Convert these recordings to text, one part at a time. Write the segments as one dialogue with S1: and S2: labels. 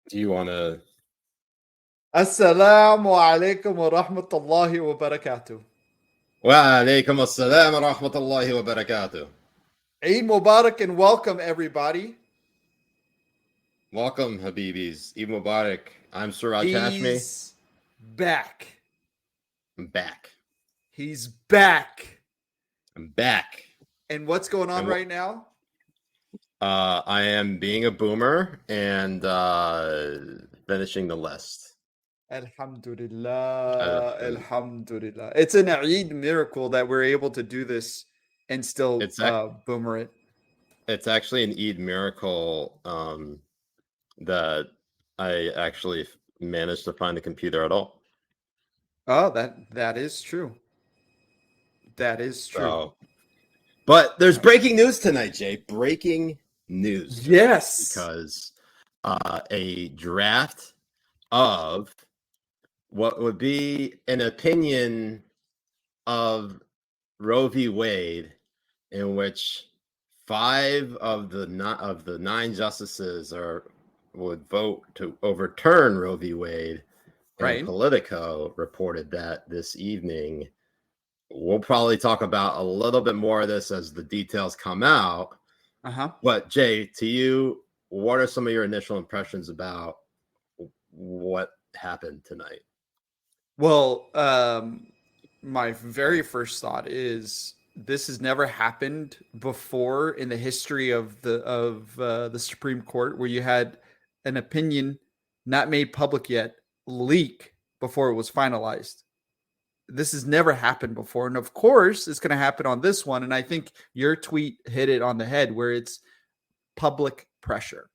S1: Do you want to?
S2: Assalamu alaikum wa rahmatullahi wa barakatuh.
S1: Wa alaikum assalam wa rahmatullahi wa barakatuh.
S2: Eid Mubarak and welcome everybody.
S1: Welcome, Habibis. Eid Mubarak. I'm Siraj Hashmi.
S2: He's back.
S1: I'm back.
S2: He's back.
S1: I'm back.
S2: And what's going on right now?
S1: I am being a boomer and finishing the list.
S2: Alhamdulillah. Alhamdulillah. It's an Eid miracle that we're able to do this and still boomer it.
S1: It's actually an Eid miracle that I actually managed to find the computer at all.
S2: Oh, that is true. That is true.
S1: So, but there's breaking news tonight, Jay. Breaking news.
S2: Yes.
S1: Because a draft of what would be an opinion of Roe v. Wade, in which 5 of the 9 justices would vote to overturn Roe v. Wade.
S2: Right.
S1: And Politico reported that this evening. We'll probably talk about a little bit more of this as the details come out. But Jay, to you, what are some of your initial impressions about what happened tonight?
S2: Well, my very first thought is this has never happened before in the history of the Supreme Court, where you had an opinion not made public yet leak before it was finalized. This has never happened before. And of course, it's going to happen on this one. And I think your tweet hit it on the head, where it's public pressure.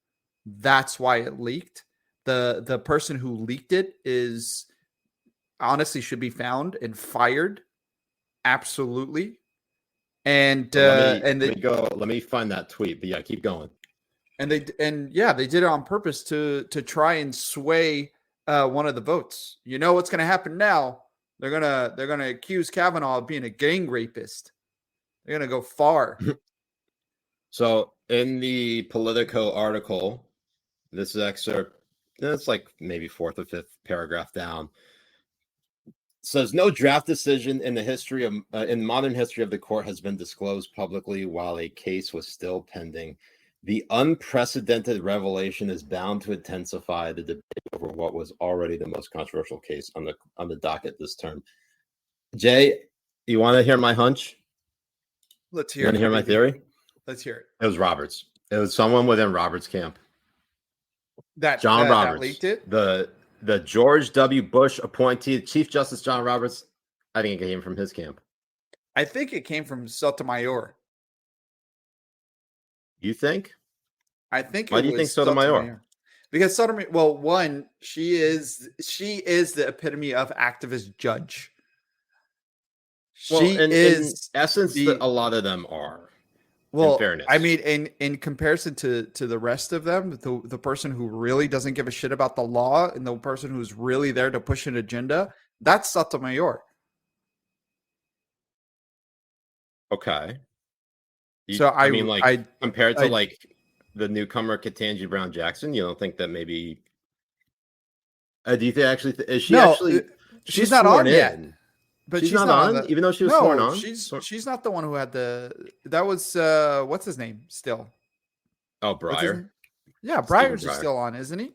S2: That's why it leaked. The person who leaked it is honestly should be found and fired. Absolutely. And
S1: let me find that tweet. But yeah, keep going.
S2: And they did it on purpose to try and sway one of the votes. You know what's going to happen now? They're gonna accuse Kavanaugh of being a gang rapist. They're gonna go far.
S1: So in the Politico article, this is excerpt. It's like maybe 4th or 5th paragraph down. It says no draft decision in the history of in modern history of the court has been disclosed publicly while a case was still pending. The unprecedented revelation is bound to intensify the debate over what was already the most controversial case on the docket this term. Jay, you want to hear my hunch?
S2: Let's hear.
S1: You want to hear my theory?
S2: Let's hear it.
S1: It was Roberts. It was someone within Roberts' camp.
S2: John
S1: Roberts
S2: that leaked it.
S1: The George W. Bush appointee, Chief Justice John Roberts. I think it came from his camp.
S2: I think it came from Sotomayor.
S1: You think?
S2: I think.
S1: Why do you think Sotomayor?
S2: Because Sotomayor. Well, one, she is the epitome of activist judge.
S1: In essence, a lot of them are.
S2: Well,
S1: in fairness.
S2: I mean, in comparison to the rest of them, the person who really doesn't give a shit about the law and the person who's really there to push an agenda, that's Sotomayor.
S1: Okay. Compared to the newcomer Ketanji Brown Jackson, you don't think that maybe? Do you think actually? Is she actually?
S2: She's not on yet.
S1: But she's not on, even though she was sworn on.
S2: She's not the one who had that was what's his name still?
S1: Oh, Breyer.
S2: Yeah, Breyer's still on, isn't he?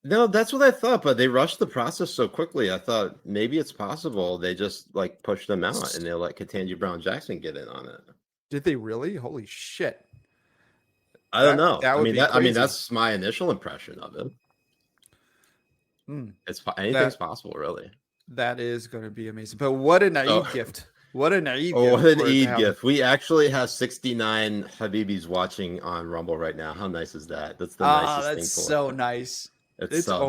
S1: No, that's what I thought, but they rushed the process so quickly. I thought maybe it's possible they just pushed them out and they let Ketanji Brown Jackson get in on it.
S2: Did they really? Holy shit!
S1: I don't know. I mean, that's my initial impression of it. Anything's possible, really.
S2: That is going to be amazing. But what an Eid gift! What an Eid gift!
S1: What an Eid gift! We actually have 69 Habibis watching on Rumble right now. How nice is that? That's the nicest thing.
S2: That's so nice. It's so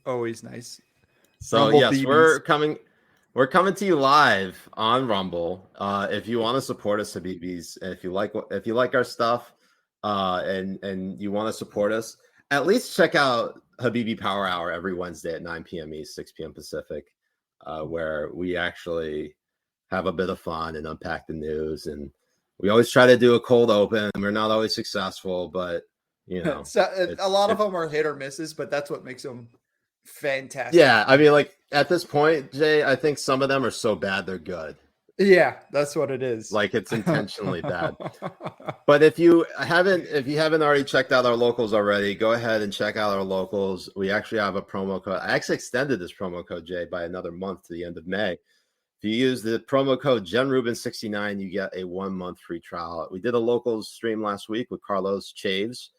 S2: always nice.
S1: So Rumble yes, BBs. We're coming to you live on Rumble. If you want to support us, Habibis, if you like our stuff, and you want to support us, at least check out Habibi Power Hour every Wednesday at 9 p.m. East, 6 p.m. Pacific, where we actually have a bit of fun and unpack the news. And we always try to do a cold open. We're not always successful, but You know,
S2: So, a lot of
S1: it's
S2: them are hit or misses, but that's what makes them fantastic.
S1: yeah. I mean, like at this point, Jay, I think some of them are so bad they're good.
S2: Yeah, that's what it is.
S1: Like it's intentionally bad. But if you haven't already checked out our locals already, go ahead and check out our locals. We actually have a promo code. I actually extended this promo code, Jay, by another month to the end of May. If you use the promo code GenRubin69, you get a 1 month free trial. We did a locals stream last week with Carlos Chaves.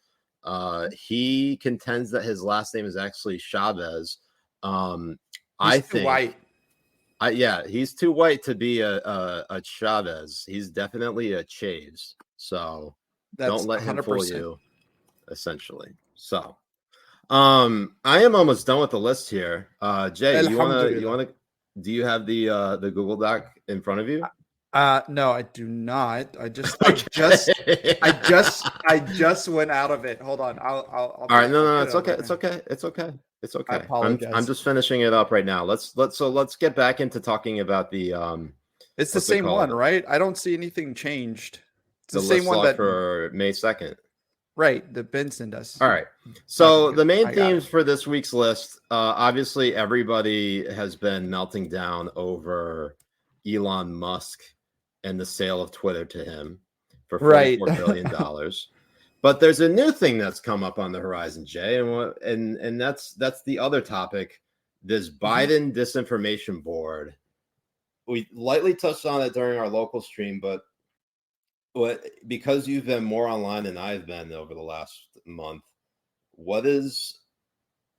S1: He contends that his last name is actually Chavez. I
S2: He's too
S1: think
S2: white.
S1: yeah, he's too white to be a Chavez. He's definitely a Chaves. So
S2: That's
S1: don't let him fool
S2: 100%.
S1: you, essentially. So I am almost done with the list here. Jay, you wanna do you have the Google Doc in front of you?
S2: No, I do not. I just
S1: Okay.
S2: I just went out of it. Hold on. I'll
S1: All right, no,
S2: get
S1: it's
S2: it up
S1: okay.
S2: right
S1: It's
S2: now.
S1: okay. It's okay. It's
S2: I
S1: okay. I'm
S2: apologize.
S1: just finishing it up right now. Let's get back into talking about the
S2: It's the
S1: what's it
S2: same one,
S1: called?
S2: right? I don't see anything changed. It's the
S1: The
S2: same
S1: list
S2: one
S1: log
S2: that
S1: for May 2nd.
S2: right, that Benson does.
S1: All right.
S2: Okay,
S1: So
S2: good.
S1: the main
S2: I got
S1: themes
S2: it.
S1: for this week's list, obviously everybody has been melting down over Elon Musk and the sale of Twitter to him for
S2: Right.
S1: $44 billion. But there's a new thing that's come up on the horizon, Jay, and that's the other topic. This Biden disinformation board. We lightly touched on it during our local stream, but because you've been more online than I've been over the last month, what is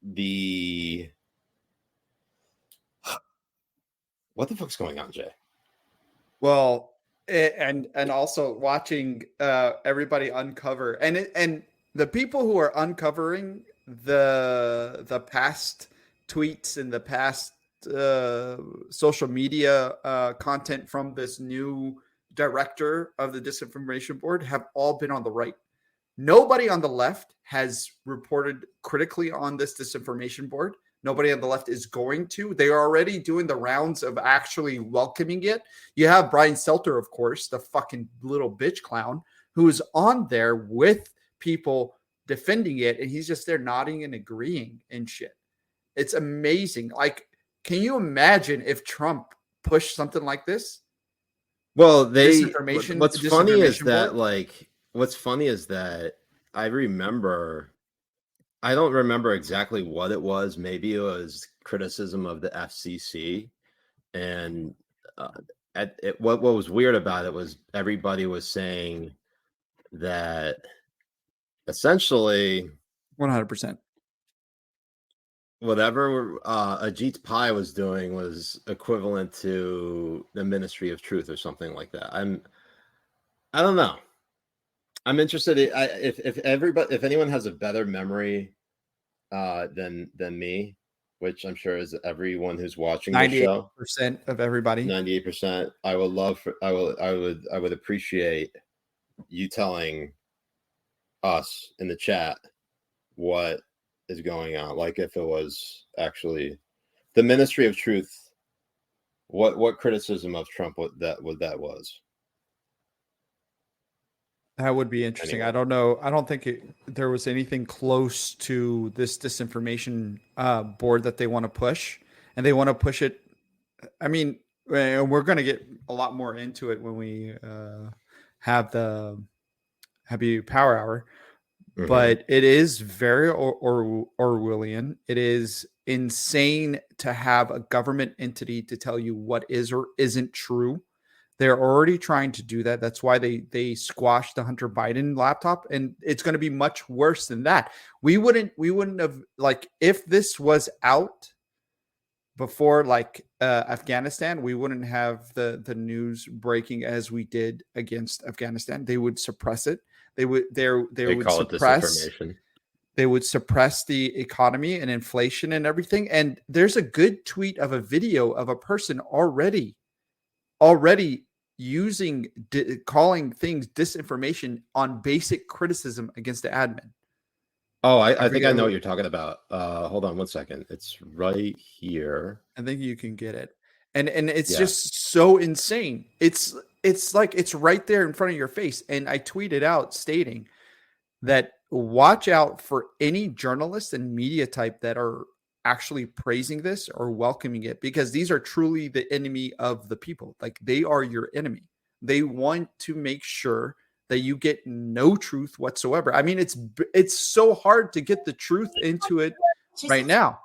S1: the what the fuck's going on, Jay?
S2: Well, and also watching everybody uncover and the people who are uncovering the past tweets and the past social media content from this new director of the disinformation board have all been on the right. Nobody on the left has reported critically on this disinformation board. Nobody on the left is going to. They are already doing the rounds of actually welcoming it. You have Brian Stelter, of course, the fucking little bitch clown, who is on there with people defending it, and he's just there nodding and agreeing and shit. It's amazing. Like, can you imagine if Trump pushed something like this?
S1: Well,
S2: Disinformation board.
S1: what's funny is that I remember I don't remember exactly what it was. Maybe it was criticism of the FCC, and uh, what was weird about it was everybody was saying that essentially
S2: 100%.
S1: whatever Ajit Pai was doing was equivalent to the Ministry of Truth or something like that. I don't know. I'm interested. If anyone has a better memory than me, which I'm sure is everyone who's watching this show,
S2: 98% of everybody.
S1: 98%. I would love for I would appreciate you telling us in the chat what is going on. Like if it was actually the Ministry of Truth, what criticism of Trump that was.
S2: That would be interesting.
S1: Anyway.
S2: I don't know. I don't think there was anything close to this disinformation board that they want to push, and they want to push it. I mean, we're going to get a lot more into it when we have the Happy Power Hour.
S1: Mm-hmm.
S2: But it is very Orwellian. It is insane to have a government entity to tell you what is or isn't true. They're already trying to do that. That's why they squashed the Hunter Biden laptop, and it's going to be much worse than that. We wouldn't have, like, if this was out before like Afghanistan, we wouldn't have the news breaking as we did against Afghanistan. They would suppress it. They would
S1: Call it disinformation.
S2: They would suppress the economy and inflation and everything. And there's a good tweet of a video of a person already using calling things disinformation on basic criticism against the admin.
S1: Oh, I think I know what you're talking about. Hold on one second. It's right here.
S2: I think you can get it. And it's just so insane. It's like it's right there in front of your face. And I tweeted out stating that watch out for any journalists and media type that are actually praising this or welcoming it, because these are truly the enemy of the people. Like, they are your enemy. They want to make sure that you get no truth whatsoever. I mean, it's so hard to get the truth into it right now.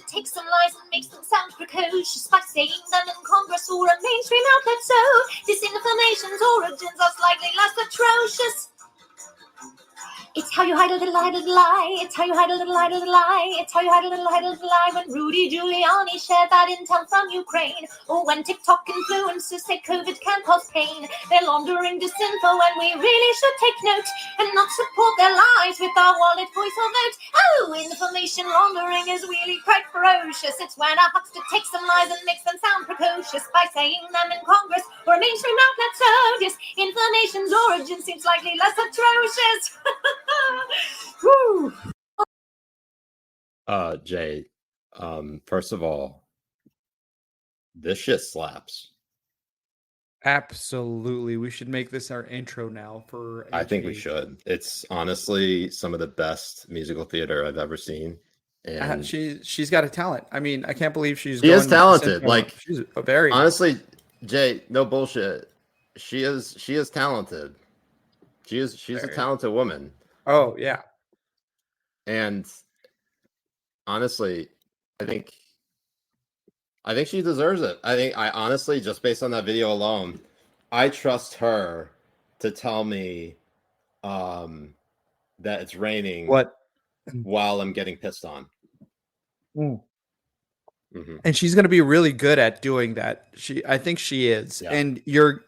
S3: Take some lies and make them sound precocious by saying them in Congress or a mainstream outlet. So disinformation's origins are slightly less atrocious. It's how you hide a little lie. It's how you hide a little lie. It's how you hide a little lie. When Rudy Giuliani shared that intel from Ukraine, or when TikTok influencers say COVID can cause pain, they're laundering disinfo, and we really should take note and not support their lies with our wallet, voice, or vote. Oh, information laundering is really quite ferocious. It's when a huckster takes some lies and makes them sound precocious by saying them in Congress or a mainstream outlet. So disinformation's origin seems slightly less atrocious. Woo.
S1: Jay, first of all, this shit slaps.
S2: Absolutely. We should make this our intro now for
S1: I think we should. It's honestly some of the best musical theater I've ever seen. And
S2: she's got a talent. I mean, I can't believe she
S1: is talented. Like,
S2: she's a very
S1: honestly, Jay, no bullshit. She is talented. She's a talented woman.
S2: Oh, yeah.
S1: And honestly, I think she deserves it. I honestly, just based on that video alone, I trust her to tell me that it's raining while I'm getting pissed on.
S2: Mm-hmm. And she's going to be really good at doing that. I think she is. Yeah.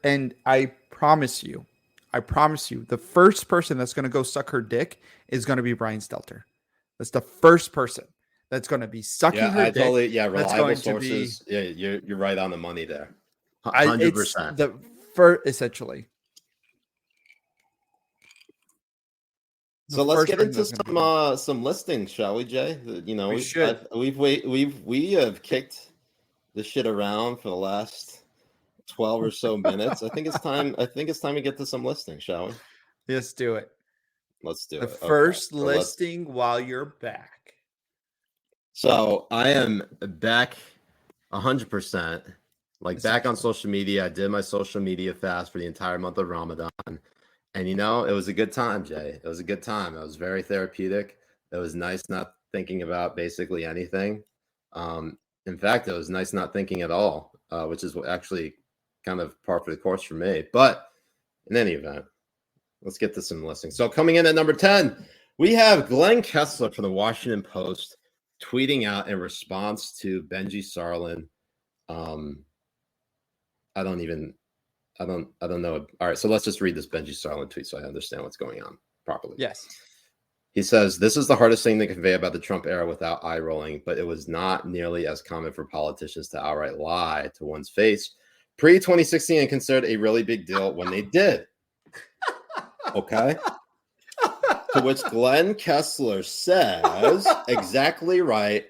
S2: And I promise you, the first person that's going to go suck her dick is going to be Brian Stelter. That's the first person that's going to be sucking her dick.
S1: Reliable sources. Yeah, you're right on the money there. 100%.
S2: Essentially.
S1: So let's get into some listings, shall we, Jay? You know, we have kicked this shit around for the last 12 or so minutes. I think it's time to get to some listings, shall we?
S2: Let's do it.
S1: Let's do
S2: it. The first listing while you're back.
S1: So I am back 100%. Back on social media. I did my social media fast for the entire month of Ramadan. And, you know, it was a good time, Jay. It was a good time. It was very therapeutic. It was nice not thinking about basically anything. In fact, it was nice not thinking at all, which is actually kind of par for the course for me. But in any event, let's get to some listings. So coming in at number 10, we have Glenn Kessler from the Washington Post tweeting out in response to Benji Sarlin. I don't know. All right, so let's just read this Benji Sarlin tweet so I understand what's going on properly.
S2: Yes.
S1: He says, "This is the hardest thing to convey about the Trump era without eye rolling, but it was not nearly as common for politicians to outright lie to one's face pre-2016 and considered a really big deal when they did." Okay. To which Glenn Kessler says, exactly right,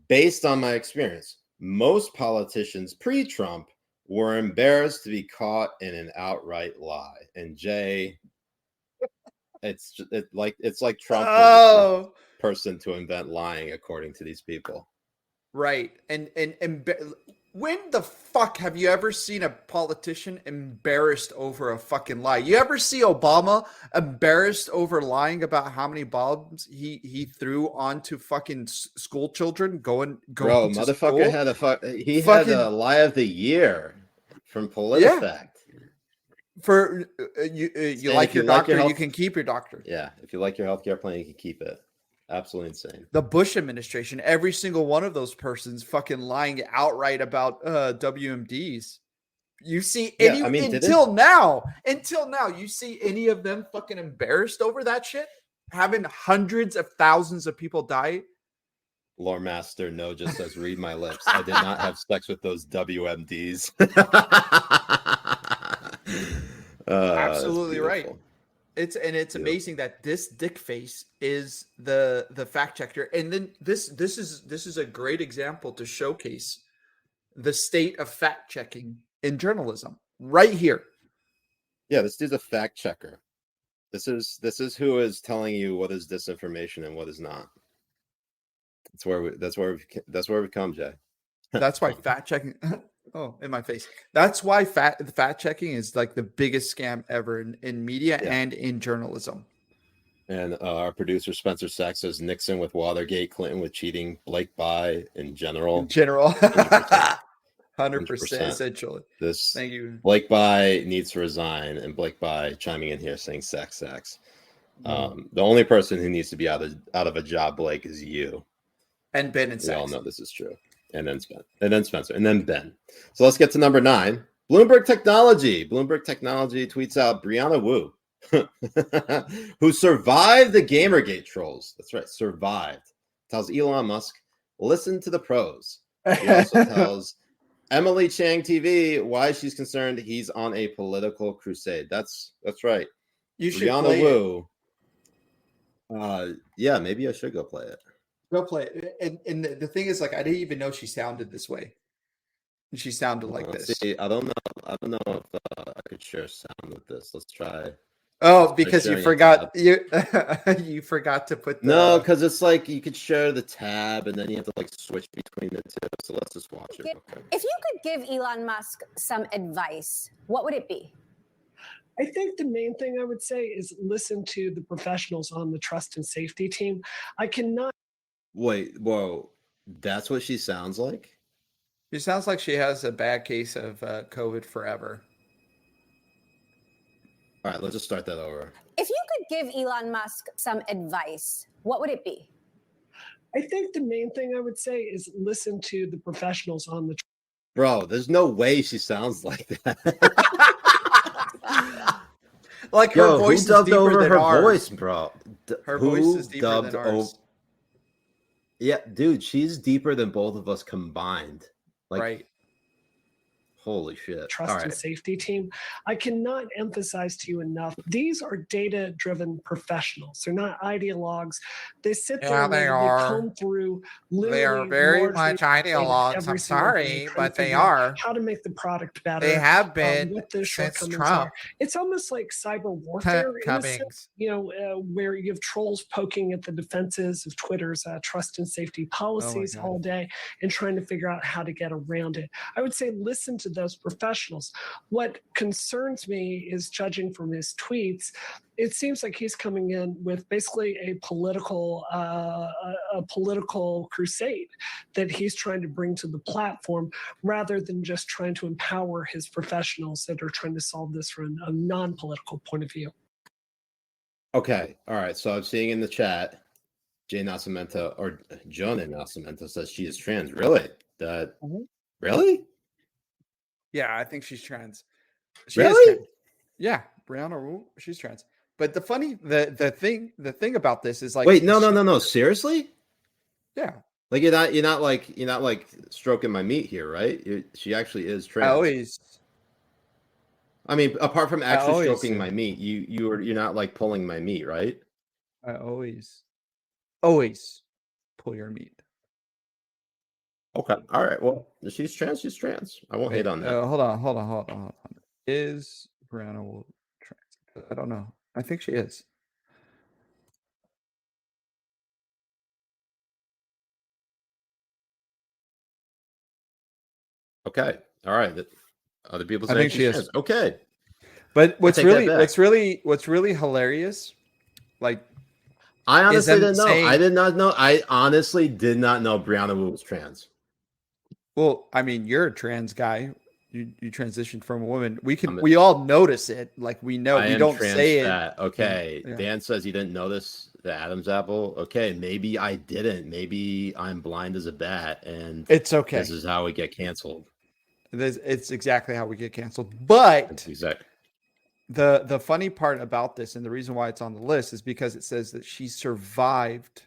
S1: based on my experience. Most politicians pre-Trump were embarrassed to be caught in an outright lie. And Jay, it's like Trump was the person to invent lying, according to these people.
S2: Right. And when the fuck have you ever seen a politician embarrassed over a fucking lie? You ever see Obama embarrassed over lying about how many bombs he threw onto fucking school children going
S1: Bro,
S2: to
S1: motherfucker
S2: school?
S1: had a lie of the year from PolitiFact.
S2: Yeah. For you like your doctor, you can keep your doctor.
S1: Yeah, if you like your healthcare plan, you can keep it. Absolutely insane.
S2: The Bush administration, every single one of those persons fucking lying outright about WMDs. You see any until now, you see any of them fucking embarrassed over that shit? Having hundreds of thousands of people die?
S1: Lore Master No just says, read my lips. I did not have sex with those WMDs.
S2: Absolutely right. It's amazing that this dick face is the fact checker, and then this is a great example to showcase the state of fact checking in journalism right here.
S1: Yeah, this dude's a fact checker. This is who is telling you what is disinformation and what is not. That's where we come, Jay.
S2: That's why fact checking. Oh, in my face. That's why fact checking is like the biggest scam ever in media and in journalism.
S1: And our producer Spencer Sachs says Nixon with Watergate, Clinton with cheating, Blake by in general.
S2: 100%, essentially.
S1: Thank
S2: you.
S1: Blake by needs to resign, and Blake by chiming in here saying Sachs. The only person who needs to be out of a job, Blake, is you.
S2: And Ben and
S1: we
S2: Sachs.
S1: all know this is true. And then Spencer, and then Ben. So let's get to number 9. Bloomberg Technology. Bloomberg Technology tweets out Brianna Wu, who survived the Gamergate trolls. That's right, survived. Tells Elon Musk, listen to the pros. He also tells Emily Chang TV why she's concerned he's on a political crusade. That's right.
S2: You should
S1: Brianna
S2: play
S1: Wu. Yeah, maybe I should go play it.
S2: Go play it. And the thing is, like, I didn't even know she sounded this way. She sounded like this.
S1: See, I don't know if I could share sound with this. Let's try.
S2: Oh, because you forgot you forgot to put
S1: no, because it's like you could share the tab and then you have to like switch between the two. So let's just watch it. Okay.
S4: If you could give Elon Musk some advice, what would it be?
S5: I think the main thing I would say is listen to the professionals on the trust and safety team. I cannot.
S1: Wait, whoa, that's what she sounds like?
S2: She sounds like she has a bad case of COVID forever.
S1: All right, let's just start that over.
S4: If you could give Elon Musk some advice, what would it be?
S5: I think the main thing I would say is listen to the professionals on the.
S1: Bro, there's no way she sounds like that.
S2: Like her voice is deeper
S1: over
S2: than
S1: her
S2: ours.
S1: voice, bro.
S2: Her voice is deeper than ours.
S1: Yeah, dude, she's deeper than both of us combined. Like,
S2: right.
S1: Holy shit.
S5: Trust and safety team. I cannot emphasize to you enough. These are data-driven professionals. They're not ideologues. They sit there and they comb through.
S2: They are very much ideologues. I'm sorry, but they are.
S5: How to make the product better.
S2: They have been
S5: what the
S2: since
S5: shortcomings
S2: Trump.
S5: are. It's almost like cyber warfare, in a sense, where you have trolls poking at the defenses of Twitter's trust and safety policies all day and trying to figure out how to get around it. I would say listen to those professionals. What concerns me is, judging from his tweets, it seems like he's coming in with basically a political crusade that he's trying to bring to the platform, rather than just trying to empower his professionals that are trying to solve this from a non-political point of view.
S1: Okay, all right. So I'm seeing in the chat, Jay Nascimento or Jonah Nascimento says she is trans. Really? Really?
S2: Yeah, I think she's trans.
S1: Really?
S2: Trans. Yeah, Brianna, she's trans. But the thing about this is like,
S1: wait, no. Seriously?
S2: Yeah.
S1: Like you're not like stroking my meat here, right? She actually is trans. I mean, apart from actually stroking my meat, you're not like pulling my meat, right?
S2: I always pull your meat.
S1: Okay. All right. Well, she's trans. She's trans. I won't hate on that.
S2: Hold on. Is Brianna trans? I don't know. I think she is.
S1: Okay. All right. Other people say
S2: I think she is.
S1: Trans. Okay.
S2: But what's really hilarious, like,
S1: I honestly didn't know. I did not know. I honestly did not know Brianna Wu was trans.
S2: Well, I mean, you're a trans guy. You transitioned from a woman. We all notice it. Like, we know. We don't say it.
S1: Okay. Yeah. Dan says he didn't notice the Adam's apple. Okay. Maybe I didn't. Maybe I'm blind as a bat, and
S2: it's okay.
S1: This is how we get canceled.
S2: It's exactly how we get canceled. But
S1: exactly.
S2: The funny part about this, and the reason why it's on the list, is because it says that she survived.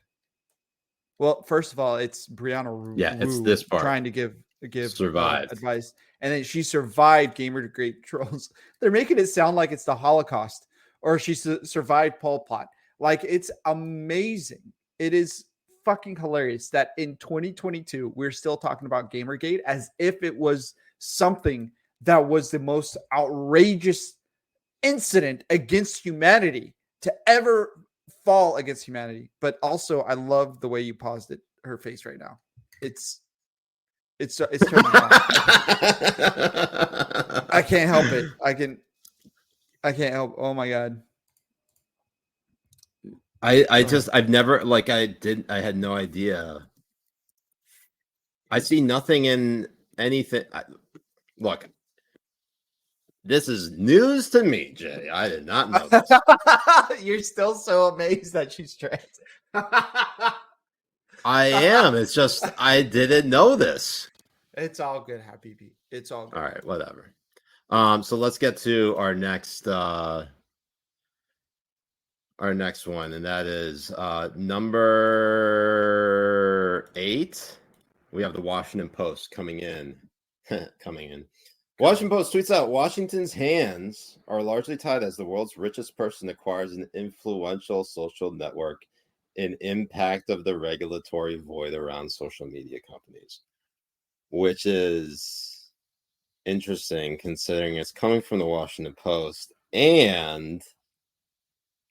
S2: Well, first of all, it's Brianna Wu.
S1: Yeah, it's this part.
S2: Trying to give advice. And then she survived Gamergate trolls. They're making it sound like it's the Holocaust, or she survived Pol Pot. Like, it's amazing. It is fucking hilarious that in 2022, we're still talking about Gamergate as if it was something that was the most outrageous incident against humanity to ever fall against humanity. But also, I love the way you paused it. Her face right now. It's turning me on. I can't help it. I can't help. Oh my god.
S1: I've never I had no idea. I see nothing in anything. Look, this is news to me, Jay. I did not know this.
S2: You're still so amazed that she's trans.
S1: I am. It's just I didn't know this.
S2: It's all good, Habibi. It's all good.
S1: All right, whatever. So let's get to our next one, and that is number 8. We have the Washington Post coming in. Washington Post tweets out, Washington's hands are largely tied as the world's richest person acquires an influential social network, an impact of the regulatory void around social media companies, which is interesting considering it's coming from the Washington Post, and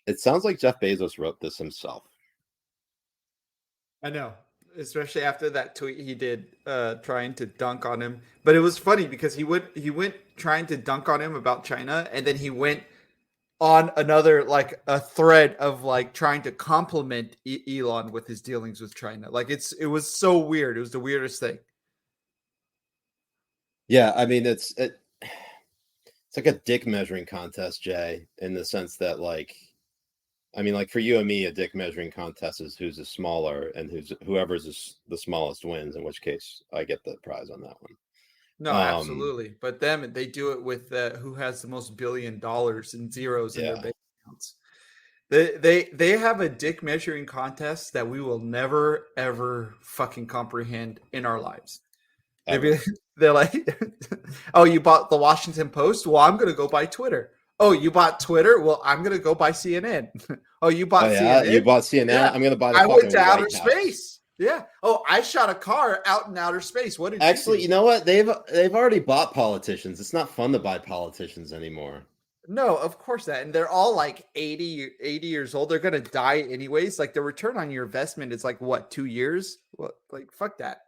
S1: it sounds like Jeff Bezos wrote this himself.
S2: I know, especially after that tweet he did trying to dunk on him. But it was funny because he went trying to dunk on him about China, and then he went on another a thread of trying to compliment Elon with his dealings with China. It was so weird. It was the weirdest thing.
S1: Yeah, I mean it's like a dick measuring contest, Jay, in the sense that for you and me, a dick measuring contest is who's the smaller, and whoever's the smallest wins, in which case I get the prize on that one.
S2: No, absolutely. But they do it with who has the most $1 billion in zeros in their bank accounts. They have a dick measuring contest that we will never ever fucking comprehend in our lives. They're like, oh, you bought the Washington Post? Well, I'm gonna go buy Twitter. Oh, you bought Twitter? Well, I'm gonna go buy CNN. Oh, you bought CNN?
S1: You bought CNN? Yeah. I'm gonna buy the
S2: I went to outer
S1: White
S2: space. Yeah. Oh, I shot a car out in outer space. What did
S1: you know what? They've already bought politicians. It's not fun to buy politicians anymore.
S2: No, of course not. And they're all 80 years old. They're gonna die anyways. The return on your investment is what, 2 years? What? Fuck that.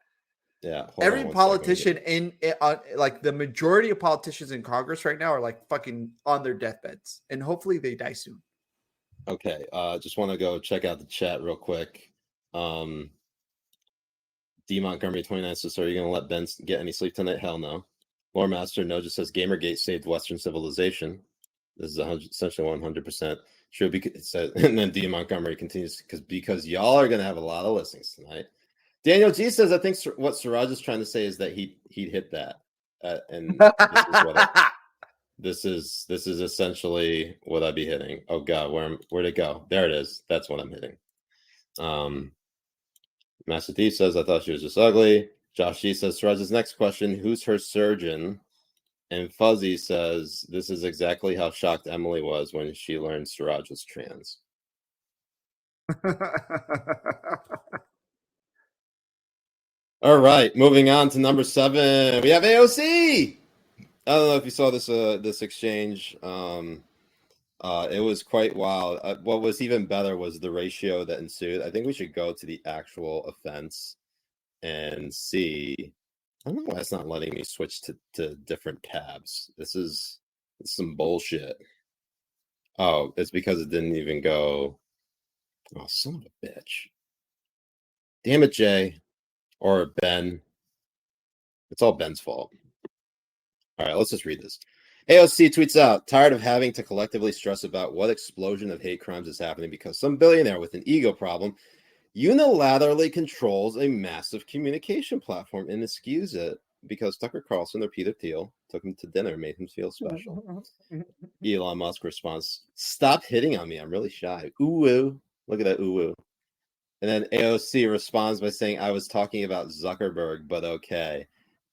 S1: Yeah.
S2: Every politician the majority of politicians in Congress right now are fucking on their deathbeds, and hopefully they die soon.
S1: Okay. Just want to go check out the chat real quick. D Montgomery 29 says, "Are you going to let Ben get any sleep tonight?" Hell no. Lore Master No just says, "Gamergate saved Western civilization." This is essentially 100% true. And then D Montgomery continues because y'all are going to have a lot of listings tonight. Daniel G says, "I think what Siraj is trying to say is that he'd hit that, and this is essentially what I'd be hitting." Oh God, where'd it go? There it is. That's what I'm hitting. Master D says, "I thought she was just ugly." Josh G says, "Siraj's next question: who's her surgeon?" And Fuzzy says, "This is exactly how shocked Emily was when she learned Siraj was trans." All right, moving on to number 7. We have AOC. I don't know if you saw this exchange. It was quite wild. What was even better was the ratio that ensued. I think we should go to the actual offense and see. I don't know why it's not letting me switch to different tabs. This is some bullshit. Oh, it's because it didn't even go. Oh, son of a bitch. Damn it, Jay. Or Ben. It's all Ben's fault. All right, let's just read this. AOC tweets out, "Tired of having to collectively stress about what explosion of hate crimes is happening because some billionaire with an ego problem unilaterally controls a massive communication platform and excuse it because Tucker Carlson or Peter Thiel took him to dinner and made him feel special." Elon Musk responds, "Stop hitting on me. I'm really shy. Ooh, look at that ooh." And then AOC responds by saying, "I was talking about Zuckerberg, but okay."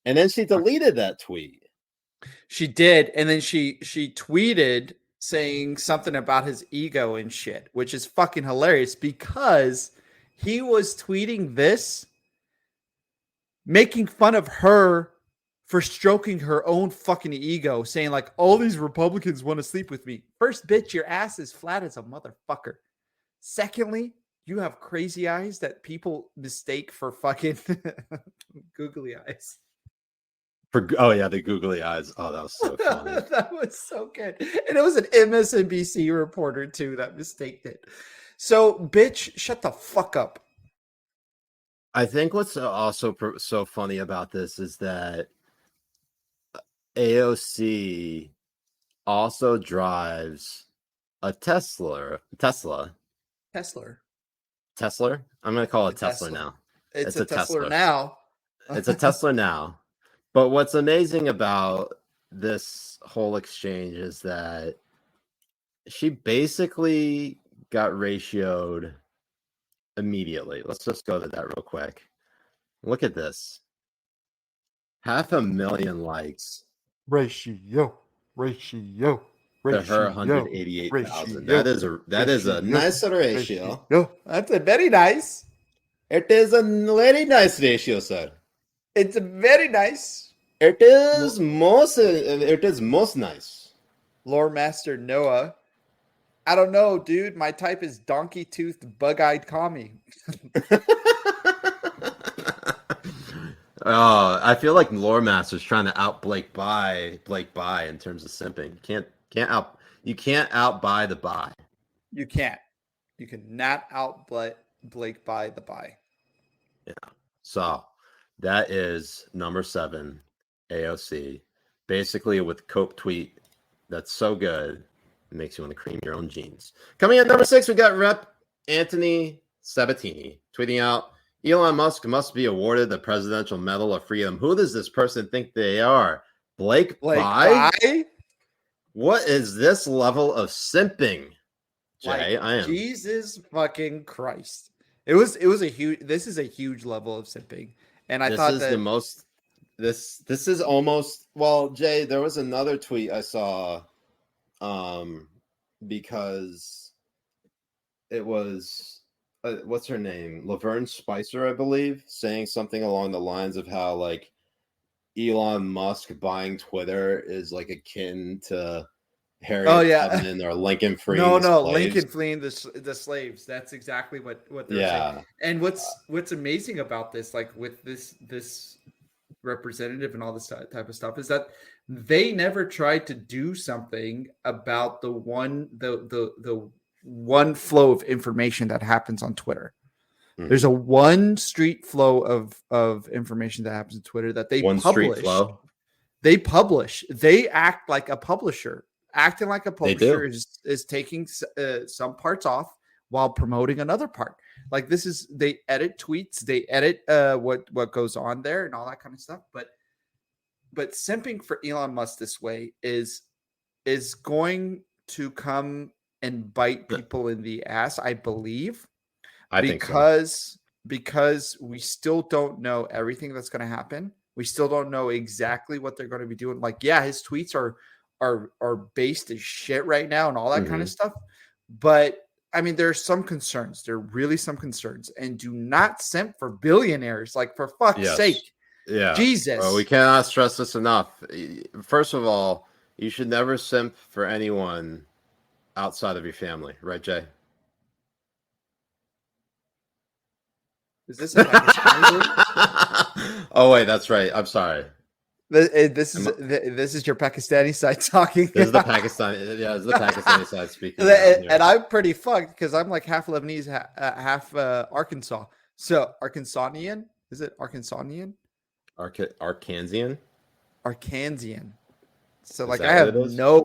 S1: And then she deleted that tweet.
S2: She did, and then she tweeted saying something about his ego and shit, which is fucking hilarious because he was tweeting this, making fun of her for stroking her own fucking ego, saying like all these Republicans want to sleep with me. First, bitch, your ass is flat as a motherfucker. Secondly, you have crazy eyes that people mistake for fucking googly eyes.
S1: The googly eyes. Oh, that was so funny.
S2: That was so good. And it was an MSNBC reporter too that mistaked it. So, bitch, shut the fuck up.
S1: I think what's also so funny about this is that AOC also drives a Tesla. I'm going to call it Tesla now.
S2: It's a Tesla now.
S1: It's a Tesla now. But what's amazing about this whole exchange is that she basically got ratioed immediately. Let's just go to that real quick. Look at this. 500,000 likes.
S2: Ratio.
S1: To her 188,000. That is a nice ratio.
S2: That's a very nice.
S1: It is a very nice ratio, sir.
S2: It's very nice.
S1: It is most nice.
S2: Lore Master Noah. I don't know, dude. My type is donkey toothed, bug-eyed commie.
S1: I feel like Lore Master's trying to out Blake Buy in terms of simping. You can't out buy the buy.
S2: You can't. You cannot out Blake buy the buy.
S1: Yeah. So that is number 7, AOC. Basically with Cope tweet that's so good, it makes you want to cream your own jeans. Coming in at number 6, we got Rep. Anthony Sabatini tweeting out, Elon Musk must be awarded the Presidential Medal of Freedom. Who does this person think they are? Blake Buy? What is this level of simping? Jay, I am.
S2: Jesus fucking Christ. This is a huge level of simping. And I thought that
S1: this is almost, well, Jay, there was another tweet I saw because it was what's her name? Laverne Spicer, I believe, saying something along the lines of how like Elon Musk buying Twitter is like akin to Harriet Tubman or Lincoln freeing the slaves.
S2: Lincoln fleeing the slaves. That's exactly what they're saying. And what's amazing about this, like with this representative and all this type of stuff, is that they never tried to do something about the one flow of information that happens on Twitter. Mm-hmm. There's a one street flow of information that happens on Twitter that they publish. They act like a publisher. Acting like a publisher is taking some parts off while promoting another part. Like they edit tweets, they edit what goes on there and all that kind of stuff. But simping for Elon Musk this way is going to come and bite people in the ass, I believe. Because we still don't know everything that's going to happen. We still don't know exactly what they're going to be doing. Like, yeah, his tweets are based as shit right now and all that kind of stuff. But I mean, there's some concerns. There are really some concerns. And do not simp for billionaires. Like, for fuck's sake.
S1: Yeah.
S2: Jesus.
S1: Well, we cannot stress this enough. First of all, you should never simp for anyone outside of your family. Right, Jay?
S2: Is this a Pakistani?
S1: Oh, wait, that's right. I'm sorry.
S2: This is your Pakistani side talking.
S1: This is the Pakistani. Yeah, this is the Pakistani side speaking.
S2: And I'm pretty fucked because I'm like half Lebanese, half Arkansas. So Arkansanian, is it Arkansanian?
S1: Arkansian.
S2: Arkansian. So like I have no.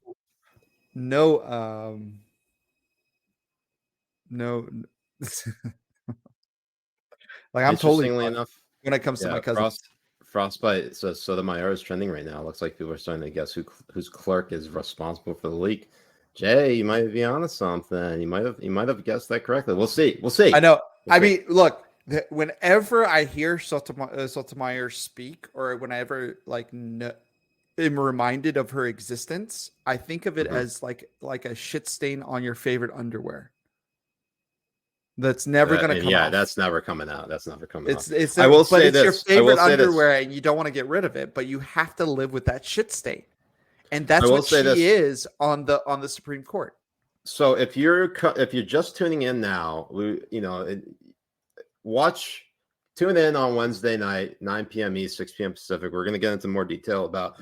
S2: Like I'm totally
S1: enough
S2: when it comes to my cousins.
S1: Frostbite. So Sotomayor is trending right now. Looks like people are starting to guess whose clerk is responsible for the leak. Jay, you might be onto something. You might have guessed that correctly. We'll see.
S2: I know. I mean, look. Whenever I hear Sotomayor speak, or whenever am reminded of her existence, I think of it as like a shit stain on your favorite underwear. That's never going to come
S1: yeah,
S2: off.
S1: that's never coming out. That's never coming off.
S2: It's
S1: I will
S2: but
S1: say
S2: it's your
S1: this.
S2: favorite underwear, and you don't want to get rid of it, but you have to live with that shit state. And that's what she is on the Supreme Court.
S1: So if you're just tuning in now, tune in on Wednesday night, 9 p.m. East, 6 p.m. Pacific. We're going to get into more detail about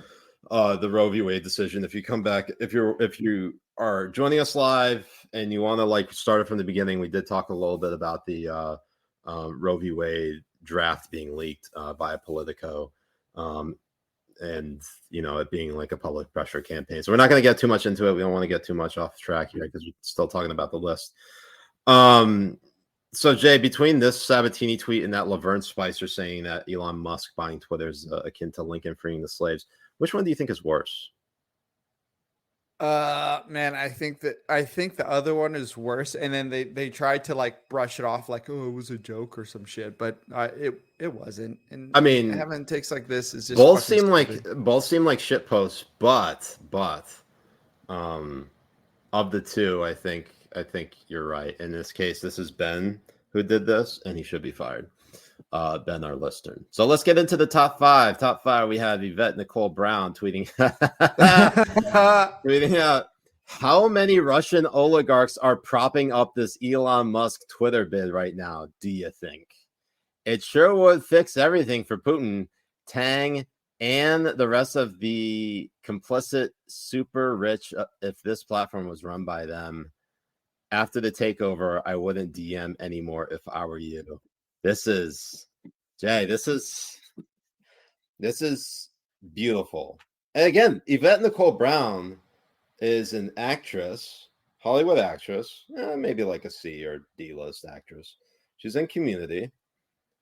S1: the Roe v. Wade decision. If you come back, if you are joining us live and you want to start it from the beginning, we did talk a little bit about the Roe v. Wade draft being leaked via Politico. And it being like a public pressure campaign. So we're not going to get too much into it. We don't want to get too much off track here because we're still talking about the list. So Jay, between this Sabatini tweet and that Laverne Spicer saying that Elon Musk buying Twitter is akin to Lincoln freeing the slaves, which one do you think is worse?
S2: Man, I think the other one is worse. And then they tried to brush it off like, oh, it was a joke or some shit, but it wasn't. And
S1: I mean,
S2: having takes like this is just
S1: both seem like shit posts, but of the two, I think you're right. In this case, this is Ben who did this, and he should be fired. Ben, our listener. So let's get into the top five. Top five, we have Yvette Nicole Brown tweeting tweeting out, how many Russian oligarchs are propping up this Elon Musk Twitter bid right now, do you think? It sure would fix everything for Putin, Tang, and the rest of the complicit super rich if this platform was run by them. After the takeover, I wouldn't DM anymore if I were you. This is beautiful. And again, Yvette Nicole Brown is an actress, Hollywood actress, maybe like a C or D list actress. She's in Community,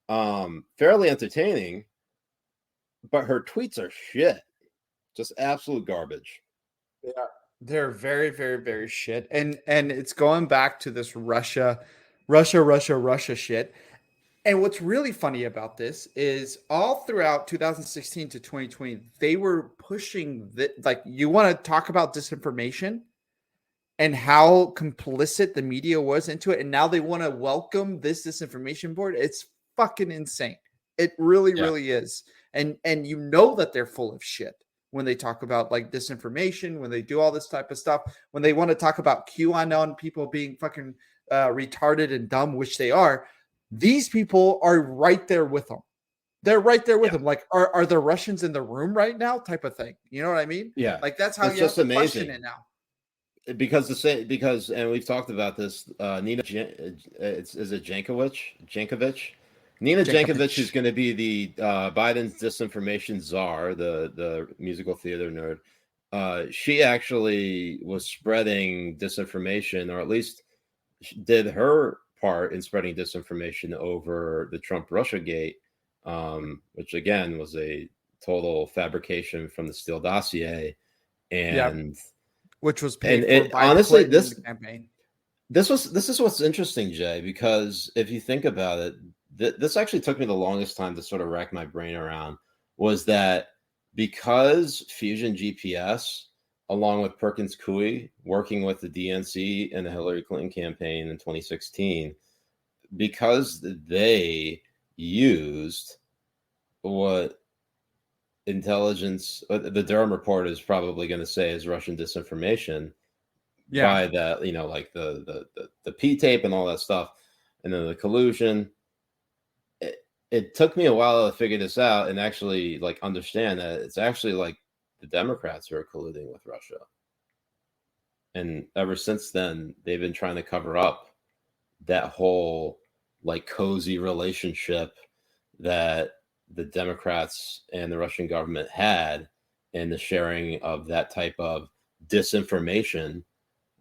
S1: fairly entertaining, but her tweets are shit, just absolute garbage.
S2: They're very, very, very shit, and it's going back to this Russia shit. And what's really funny about this is all throughout 2016 to 2020, they were pushing you want to talk about disinformation and how complicit the media was into it. And now they want to welcome this disinformation board. It's fucking insane. It really, really is. And that they're full of shit when they talk about disinformation, when they do all this type of stuff, when they want to talk about QAnon people being fucking retarded and dumb, which they are. These people are right there with them. They're right there with them. Are the Russians in the room right now? Type of thing. You know what I mean?
S1: Yeah.
S2: That's how
S1: it's
S2: you
S1: just
S2: have to
S1: amazing.
S2: question it now.
S1: Because and we've talked about this. Nina, is it Jankovic? Nina Jankovic is going to be the Biden's disinformation czar, the musical theater nerd. She actually was spreading disinformation, or at least did her part in spreading disinformation over the Trump Russia gate, which again was a total fabrication from the Steele dossier, and
S2: which was paid for by
S1: honestly
S2: the campaign.
S1: This is what's interesting, Jay, because if you think about it, this actually took me the longest time to sort of rack my brain around, was that because Fusion GPS, along with Perkins Coie, working with the DNC and the Hillary Clinton campaign in 2016, because they used what intelligence, the Durham report is probably going to say is Russian disinformation, by that, the P tape and all that stuff, and then the collusion. It took me a while to figure this out and actually understand that it's actually the Democrats who are colluding with Russia. And ever since then, they've been trying to cover up that whole cozy relationship that the Democrats and the Russian government had in the sharing of that type of disinformation.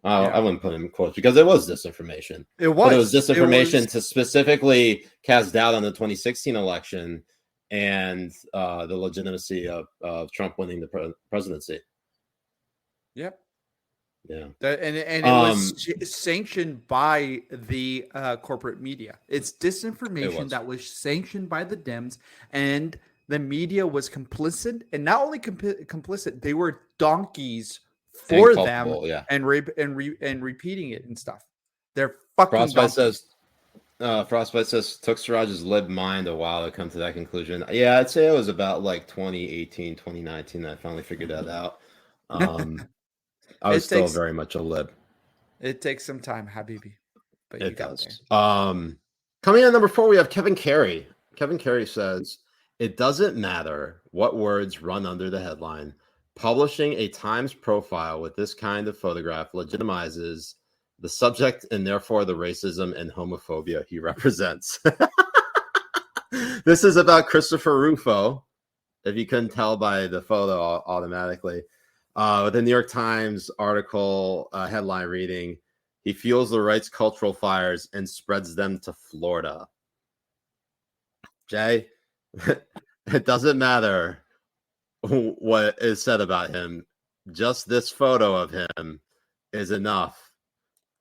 S1: I wouldn't put it in quotes because it was disinformation. It was disinformation to specifically cast doubt on the 2016 election and the legitimacy of Trump winning the presidency.
S2: Yep.
S1: Yeah.
S2: And it was sanctioned by the corporate media. It's disinformation that was sanctioned by the Dems, and the media was complicit. And not only complicit, they were donkeys for them, and repeating it and stuff. They're fucking
S1: Crossbite says Frostbite says took Siraj's lib mind a while to come to that conclusion. Yeah, I'd say it was about like 2018, 2019 that I finally figured that out. I was still very much a lib.
S2: It takes some time, Habibi, but
S1: it does. Coming in at number 4, we have Kevin Carey. Kevin Carey says, "It doesn't matter what words run under the headline. Publishing a Times profile with this kind of photograph legitimizes the subject and therefore the racism and homophobia he represents." This is about Christopher Rufo, if you couldn't tell by the photo automatically. The New York Times article headline reading, "He fuels the right's cultural fires and spreads them to Florida." Jay, it doesn't matter what is said about him. Just this photo of him is enough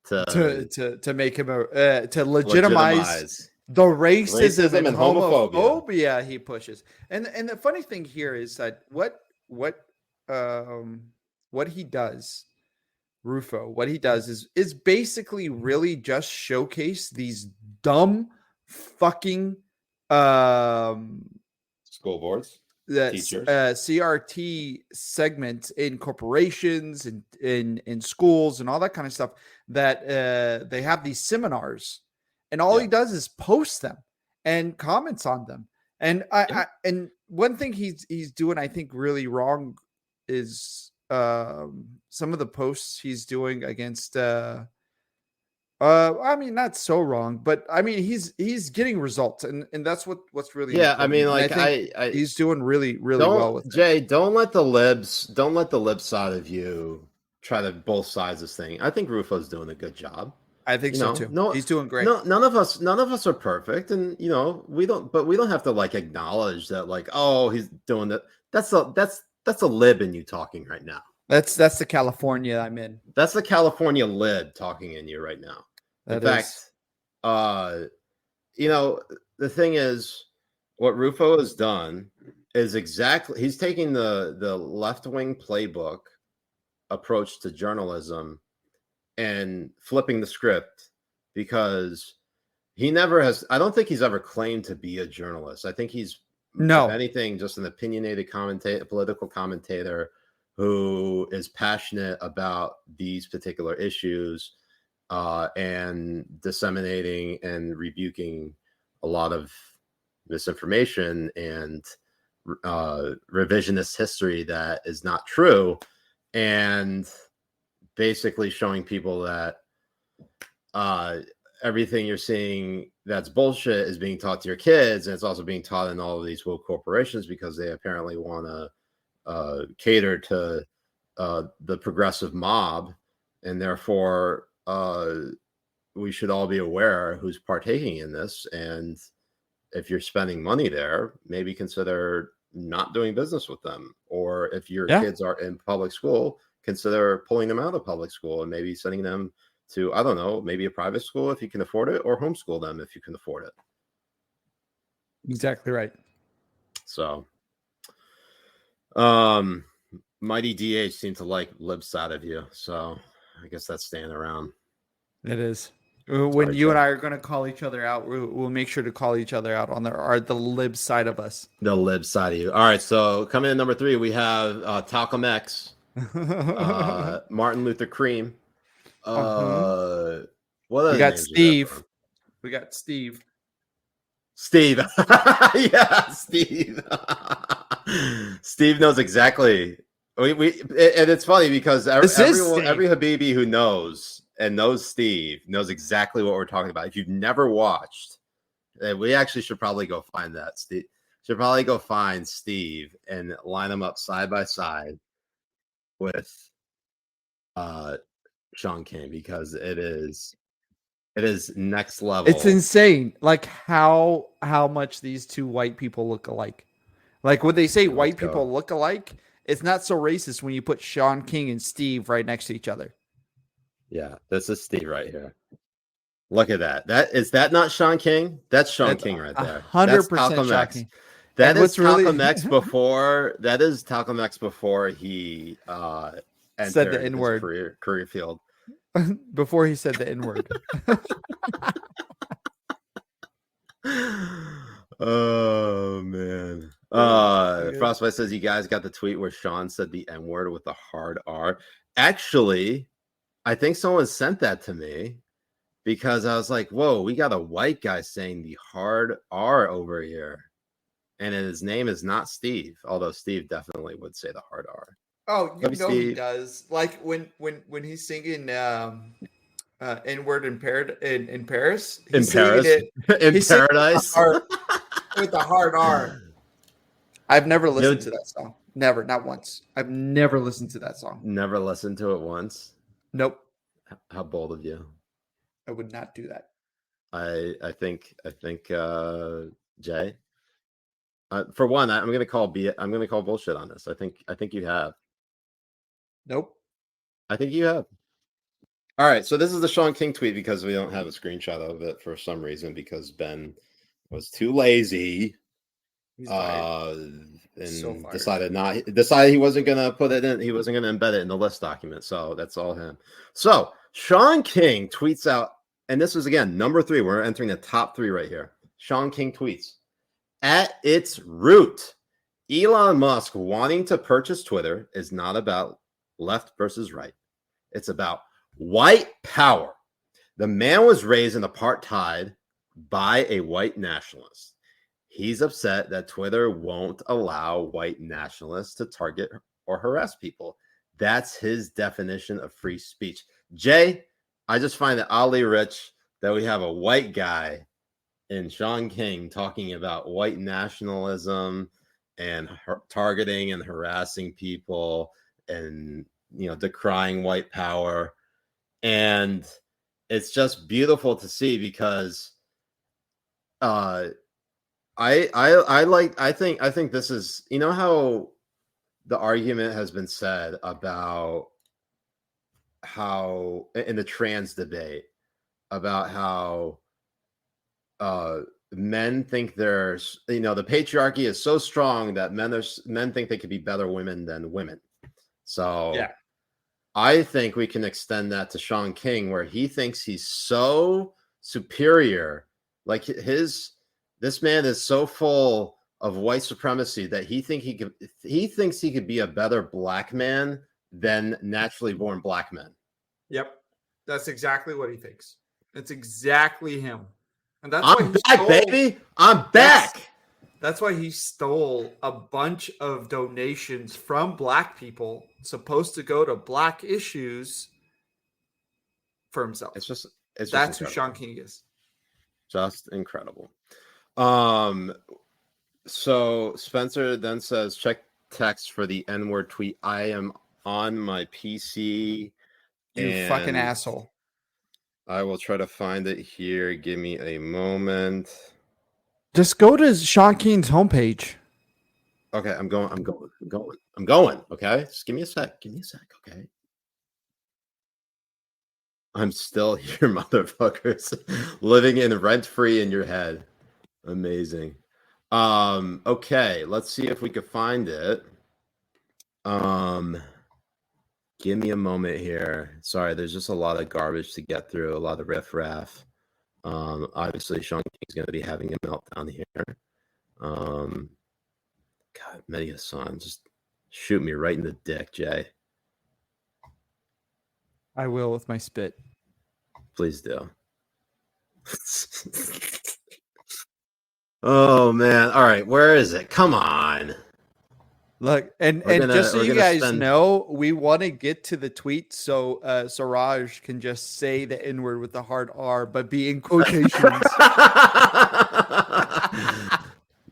S2: to make him to legitimize the racism and homophobia he pushes. And the funny thing here is that what he does, Rufo, what he does is basically really just showcase these dumb fucking
S1: school boards,
S2: teachers, CRT segments in corporations and in schools and all that kind of stuff that they have these seminars, and all he does is post them and comments on them. And and one thing he's doing, I think, really wrong is some of the posts he's doing against I mean, not so wrong, but I mean, he's getting results, and that's what's really
S1: important. I mean, like
S2: I he's doing really well with
S1: Jay. Don't let the lib side of you try to both sides this thing. I think Rufo's doing a good job.
S2: I think so too. No, he's doing great.
S1: No, none of us are perfect, and we don't have to like acknowledge that, like, oh, he's doing that. That's a lib in you talking right now.
S2: That's the California I'm in.
S1: That's the California lib talking in you right now. In fact, the thing is, what Rufo has done is he's taking the left-wing playbook approach to journalism and flipping the script, because he never has. I don't think he's ever claimed to be a journalist. I think he's, if anything, just an opinionated political commentator who is passionate about these particular issues and disseminating and rebuking a lot of misinformation and revisionist history that is not true, and basically showing people that everything you're seeing that's bullshit is being taught to your kids, and it's also being taught in all of these woke corporations because they apparently want to cater to the progressive mob, and therefore we should all be aware who's partaking in this. And if you're spending money there, maybe consider not doing business with them. Or if your kids are in public school, consider pulling them out of public school and maybe sending them to, I don't know, maybe a private school if you can afford it, or homeschool them if you can afford it.
S2: Exactly right.
S1: So Mighty DH seemed to like lib side of you, so I guess that's staying around.
S2: It is. When you and I are going to call each other out, we'll make sure to call each other out on the lib side of us.
S1: The lib side of you. All right, so coming in number 3, we have Talcum X, Martin Luther Cream. What
S2: we got Steve. We got Steve.
S1: Steve. Yeah, Steve. Steve knows exactly. And it's funny because every Habibi who knows Steve knows exactly what we're talking about. If you've never watched, we actually should probably go find that. Steve should probably go find Steve and line them up side by side with Sean King, because it is next level.
S2: It's insane, like how much these two white people look alike. Like when they say white people look alike, it's not so racist when you put Sean King and Steve right next to each other.
S1: Yeah, this is Steve right here. Look at that. Is that not Sean King? That's Sean King right there.
S2: 100% Sean King.
S1: That is Talcum X before. That is Talcum X before he
S2: said the N-word
S1: career field.
S2: Before he said the N-word.
S1: Oh man.
S2: Okay.
S1: Frostbite says you guys got the tweet where Sean said the N-word with the hard R. Actually, I think someone sent that to me because I was like, whoa, we got a white guy saying the hard R over here. And his name is not Steve, although Steve definitely would say the hard R.
S2: Oh, you
S1: Love you,
S2: know he
S1: Steve.
S2: does. Like when he's singing N-word in Paris.
S1: In
S2: He's singing
S1: Paris.
S2: it
S1: In
S2: he's singing
S1: paradise.
S2: with the hard R. I've never listened
S1: Dude.
S2: to that song. Never, not once. I've never listened to that song.
S1: Never listened to it once.
S2: Nope.
S1: How bold of you.
S2: I would not do that.
S1: I think Jay. For one, I'm gonna call bullshit on this. I think you have.
S2: Nope.
S1: I think you have. All right, so this is the Sean King tweet because we don't have a screenshot of it for some reason because Ben was too lazy. And decided he wasn't gonna put it in. He wasn't gonna embed it in the list document. So that's all him. So Sean King tweets out, and this is again number 3. We're entering the top 3 right here. Sean King tweets, at its root, Elon Musk wanting to purchase Twitter is not about left versus right. It's about white power. The man was raised in apartheid by a white nationalist. He's upset that Twitter won't allow white nationalists to target or harass people. That's his definition of free speech. Jay, I just find it oddly rich that we have a white guy in Sean King talking about white nationalism and targeting and harassing people and, decrying white power. And it's just beautiful to see because I think this is, how the argument has been said about how in the trans debate about how men think there's, the patriarchy is so strong that men think they could be better women than women. So yeah. I think we can extend that to Sean King, where he thinks he's so superior. Like this man is so full of white supremacy that he thinks he could be a better black man than naturally born black men.
S2: Yep. That's exactly what he thinks. That's exactly him. And that's
S1: I'm back, baby. I'm back.
S2: That's why he stole a bunch of donations from black people supposed to go to black issues for himself. That's who Sean King is.
S1: Just incredible. So Spencer then says, check text for the N-word tweet. I am on my PC.
S2: You fucking asshole.
S1: I will try to find it here. Give me a moment.
S2: Just go to Sean King's homepage.
S1: Okay, I'm going. Okay, just give me a sec. Okay. I'm still here, motherfuckers. Living in rent-free in your head. Amazing. Okay, let's see if we can find it. Give me a moment here. Sorry, there's just a lot of garbage to get through, a lot of riff-raff. Obviously, Sean King's going to be having a meltdown here. God, Media Son, just shoot me right in the dick, Jay.
S2: I will with my spit.
S1: Please do. Oh, man. All right, where is it? Come on.
S2: Look, and just so you guys know, we want to get to the tweet so Siraj can just say the N-word with the hard R, but be in quotations.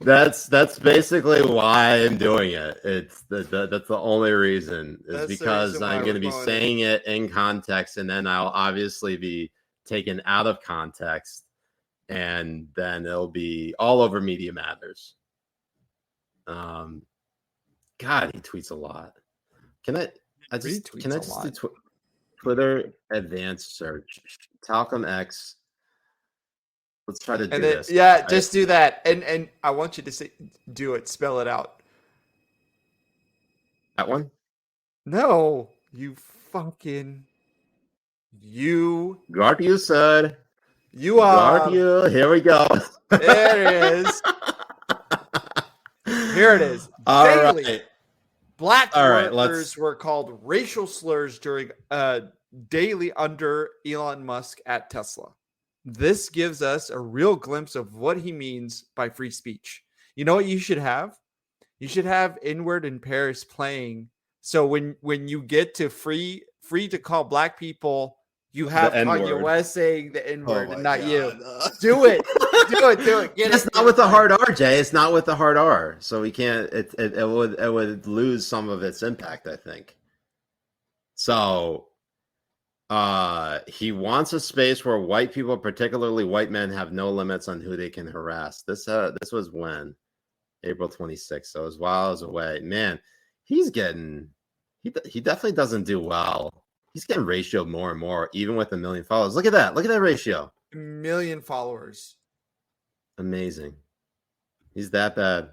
S1: That's basically why I'm doing it. It's that's the only reason is because I'm going to be saying it in context, and then I'll obviously be taken out of context, and then it'll be all over Media Matters. God, he tweets a lot. Can I just do Twitter advanced search? Talcum X. Let's try to do this.
S2: Yeah, just do that. And I want you to do it. Spell it out.
S1: That one?
S2: No, you fucking.
S1: Got you, sir.
S2: You are.
S1: Got you. Here we go.
S2: There it is. Here it is.
S1: All
S2: Daily.
S1: right.
S2: Black
S1: All right,
S2: workers were called racial slurs during daily under Elon Musk at Tesla. This gives us a real glimpse of what he means by free speech. You know what you should have? You should have Inward in Paris playing. So when you get to free to call black people, you have Kanye West saying the N-word and not you. Do it. Do it.
S1: It's not with the hard R, Jay. It's not with the hard R. So we can't. It would lose some of its impact, I think. So, he wants a space where white people, particularly white men, have no limits on who they can harass. This was when April 26th. So as while I was away, man, he definitely doesn't do well. He's getting ratioed more and more, even with 1 million followers. Look at that ratio.
S2: 1 million followers.
S1: Amazing. He's that bad.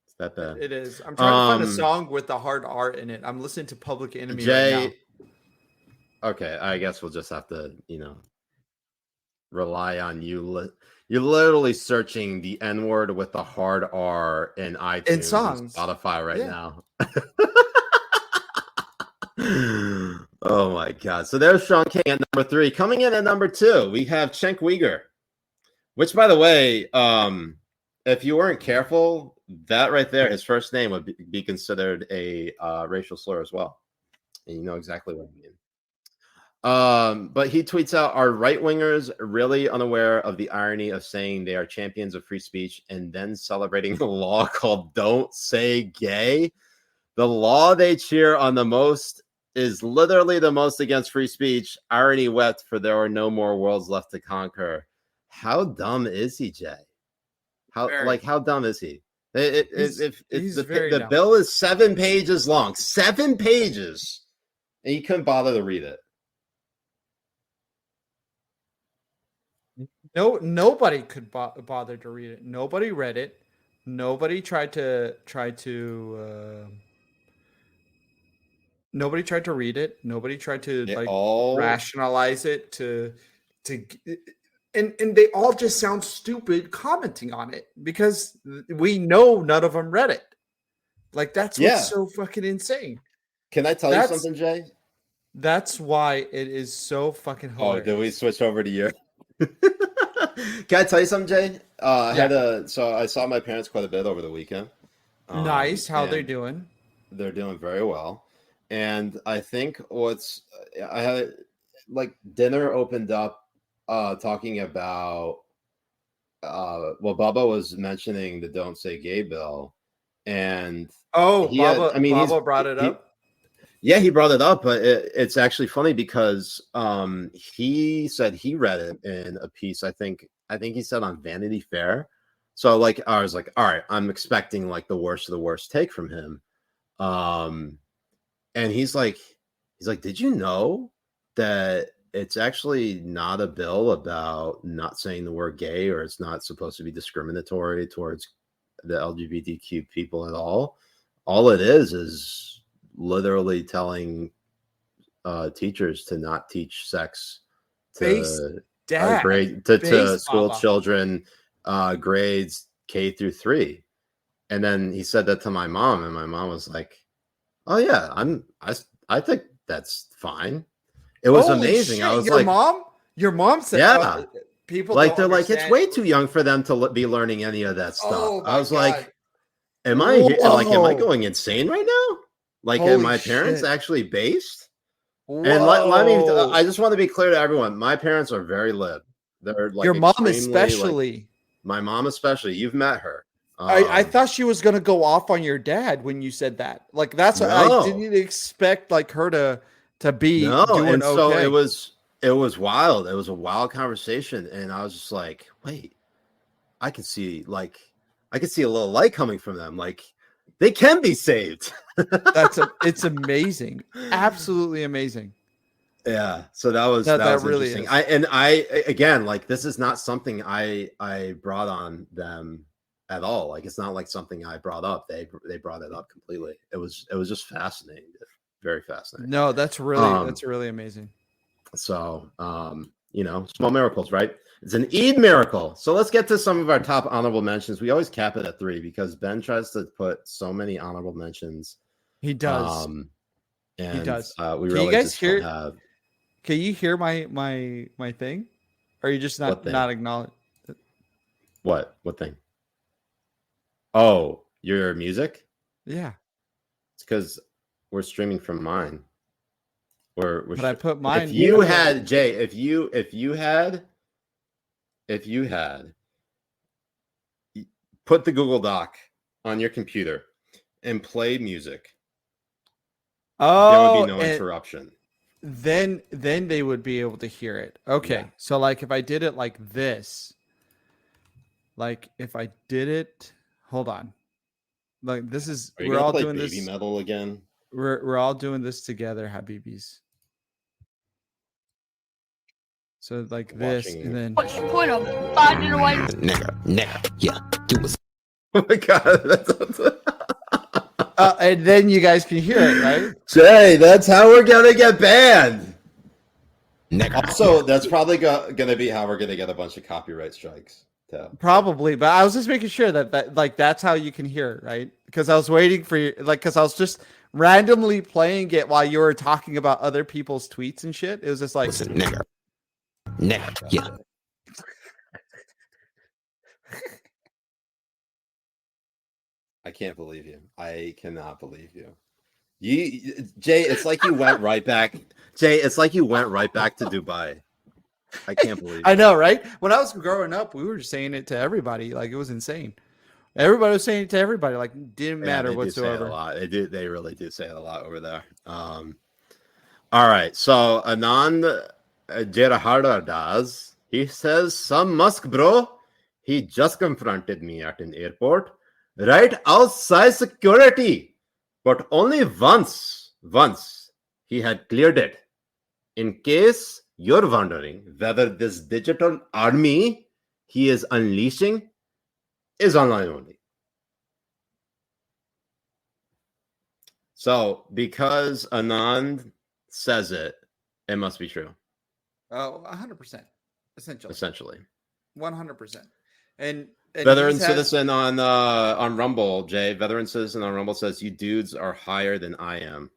S1: It's that bad.
S2: It is. I'm trying to find a song with the hard R in it. I'm listening to Public Enemy right
S1: now. Okay, I guess we'll just have to, rely on you. You're literally searching the N-word with the hard R in iTunes
S2: and songs.
S1: Spotify right now. Oh my God. So there's Sean King at number 3. Coming in at number 2, we have Cenk Uygur, which, by the way, if you weren't careful, that right there, his first name would be considered a racial slur as well. And you know exactly what I mean. But he tweets out, are right-wingers really unaware of the irony of saying they are champions of free speech and then celebrating the law called Don't Say Gay? The law they cheer on the most is literally the most against free speech. Irony wept, for there are no more worlds left to conquer. How dumb is he, Jay? How dumb is he? The bill is 7 pages long. 7 pages. And you couldn't bother to read it.
S2: No, nobody could bother to read it. Nobody read it. Nobody tried to nobody tried to read it. Nobody tried to rationalize it and they all just sound stupid commenting on it because we know none of them read it. Like that's what's so fucking insane.
S1: Can I tell you something, Jay?
S2: That's why it is so fucking hilarious.
S1: Oh, did we switch over to you? Can I tell you something, Jay? So I saw my parents quite a bit over the weekend.
S2: Nice. How they doing?
S1: They're doing very well. And I think I had dinner opened up talking about Bubba was mentioning the Don't Say Gay bill. And
S2: Bubba brought it up.
S1: He brought it up, but it's actually funny because he said he read it in a piece. I think he said on Vanity Fair. So I was like, all right, I'm expecting the worst of the worst take from him. And he's like, did you know that it's actually not a bill about not saying the word gay, or it's not supposed to be discriminatory towards the LGBTQ people at all? All it is literally telling teachers to not teach sex to school children, grades K through 3. And then he said that to my mom, and my mom was like, "Oh yeah, I think that's fine." It was amazing.
S2: Shit.
S1: I was
S2: your mom said, people
S1: they're like, it's way too young for them to be learning any of that stuff. I was like, am I going insane right now? Am my parents actually based? Whoa. And let me, I just want to be clear to everyone. My parents are very lib. They're your mom especially. My mom especially. You've met her.
S2: I thought she was going to go off on your dad when you said that. That's what I didn't expect her to be doing
S1: and so
S2: okay.
S1: it was wild. It was a wild conversation, and I was just like, wait, I can see a little light coming from them. They can be saved.
S2: It's amazing. Absolutely amazing.
S1: Yeah. So that was really interesting. Again, this is not something I brought on them at all. It's not something I brought up. They brought it up completely. It was just fascinating. Very fascinating.
S2: No, that's really amazing.
S1: So, small miracles, right? It's an Eid miracle. So let's get to some of our top honorable mentions. We always cap it at 3 because Ben tries to put so many honorable mentions.
S2: He does.
S1: And
S2: he does.
S1: We
S2: Can
S1: really
S2: you guys
S1: just
S2: hear?
S1: don't have.
S2: Can you hear my thing? Or are you just not acknowledge?
S1: What thing? Oh, your music?
S2: Yeah.
S1: It's because we're streaming from mine.
S2: But I put mine.
S1: If you had Jay, if you had put the Google Doc on your computer and play music, there would be no interruption.
S2: Then they would be able to hear it. Okay. Yeah. So like if I did it like this, hold on. Like this is
S1: we're all doing baby this metal again.
S2: We're all doing this together, Habibis. So like this, and then what's the point of finding a way? Nigga, yeah, do it.
S1: Oh my god, that's
S2: and then you guys can hear it, right?
S1: Jay, that's how we're gonna get banned. Also, that's probably gonna be how we're gonna get a bunch of copyright strikes. Too.
S2: Probably, but I was just making sure that like that's how you can hear it, right? Because I was waiting for you, like, because I was just randomly playing it while you were talking about other people's tweets and shit. It was just like, listen, nigga, yeah.
S1: I can't believe you. I cannot believe you. Jay, it's like you went right back. Jay, it's like you went right back to Dubai. I can't believe it.
S2: I know, right? When I was growing up, we were just saying it to everybody. Like, it was insane. Everybody was saying it to everybody. Like, didn't matter whatsoever.
S1: Say it a lot. They really do say it a lot over there. All right. So Anand Jerahardas, he says, some Musk bro, he just confronted me at an airport right outside security, but only once he had cleared it. In case you're wondering whether this digital army he is unleashing is online only. So, because Anand says it, it must be true.
S2: Oh, 100%. Essentially. 100%. And
S1: Veteran Citizen on Rumble, Jay. Veteran Citizen on Rumble says, you dudes are higher than I am.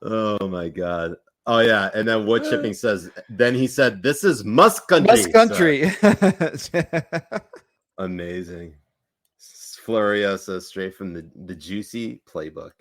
S1: Oh my god. Oh yeah, and then Wood Chipping says, then he said, this is Musk country.
S2: Musk country.
S1: Amazing. Floria says straight from the juicy playbook.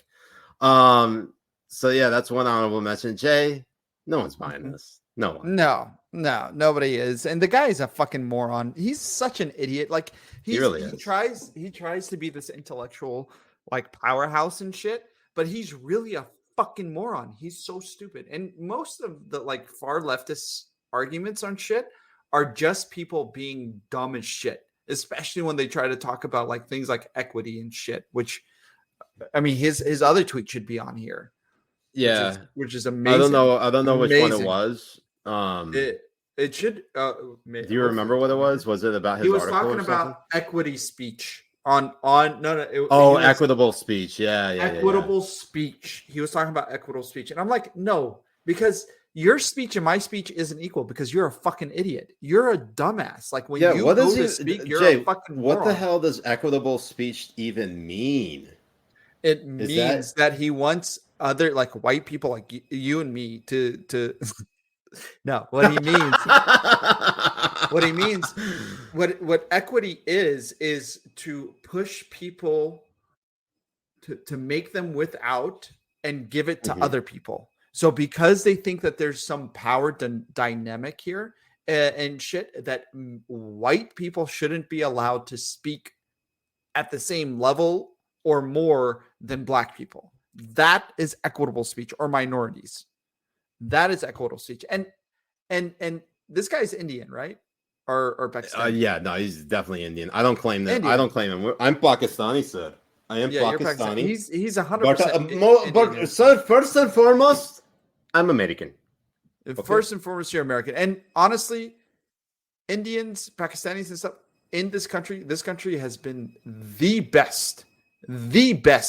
S1: So yeah, that's one honorable mention. Jay, no one's buying this. No one.
S2: No, nobody is. And the guy is a fucking moron. He's such an idiot. Like he tries to be this intellectual like powerhouse and shit, but he's really a fucking moron. He's so stupid. And most of the like far leftist arguments on shit are just people being dumb as shit, especially when they try to talk about like things like equity and shit, which I mean his other tweet should be on here.
S1: Yeah.
S2: Which is amazing.
S1: I don't know which one it was.
S2: It should
S1: do you remember what it was? Was it about his
S2: article? He was talking about equity speech on
S1: equitable speech.
S2: Equitable speech. He was talking about equitable speech. And I'm like, no, because your speech and my speech isn't equal because you're a fucking idiot. You're a dumbass. Like when you go to speak, you're a fucking moron.
S1: What the hell does equitable speech even mean?
S2: It means that he wants other like white people like you and me to no, what he means what equity is to push people to make them without and give it to other people. So because they think that there's some power dynamic here and shit, that white people shouldn't be allowed to speak at the same level or more than black people. That is equitable speech, or minorities. That is equitable speech. And this guy's Indian, right? Or Pakistani?
S1: Yeah, no, he's definitely Indian. I don't claim that. Indian. I don't claim him. I'm Pakistani, sir. I am Pakistani.
S2: He's 100%.
S1: But sir, first and foremost, I'm American.
S2: Okay? First and foremost, you're American. And honestly, Indians, Pakistanis, and stuff in this country has been the best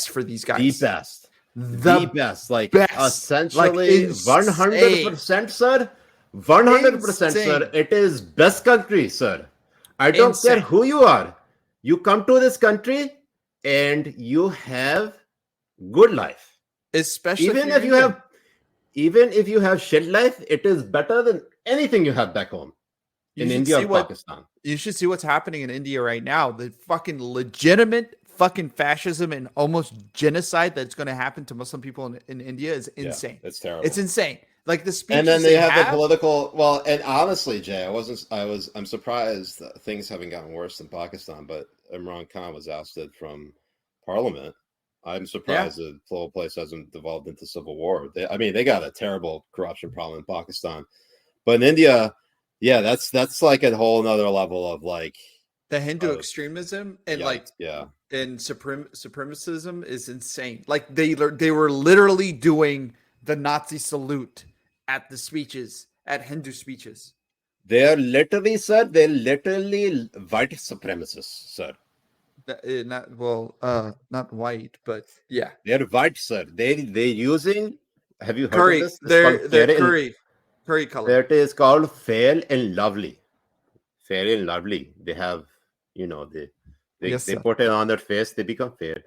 S2: for these guys.
S1: The best. The best, like
S2: best.
S1: essentially
S2: Like,
S1: 100%, sir. 100%, sir.
S2: Insane.
S1: It is best country, sir. I don't care
S2: Insane.
S1: who you are. You come to this country and you have good life.
S2: Especially
S1: Even if you have shit life, it is better than anything you have back home in India or Pakistan.
S2: You should see what's happening in India right now. The fucking legitimate fucking fascism and almost genocide that's going to happen to Muslim people in India is insane.
S1: It's terrible.
S2: It's insane. Like the speeches,
S1: and then they have the political. Well, and honestly, Jay, I'm surprised that things haven't gotten worse in Pakistan, but Imran Khan was ousted from parliament. I'm surprised the whole place hasn't devolved into civil war. They got a terrible corruption problem in Pakistan, but in India, yeah, that's like a whole nother level of like
S2: the Hindu extremism and and supremacism is insane. Like they were literally doing the Nazi salute at the speeches, at Hindu speeches.
S1: They're literally white supremacists, sir.
S2: Not white, but yeah,
S1: they're white, sir. They using. Have you heard
S2: curry?
S1: of this?
S2: They're curry color.
S1: It is called fair and lovely. Fair and lovely. They have, they put it on their face. They become fair.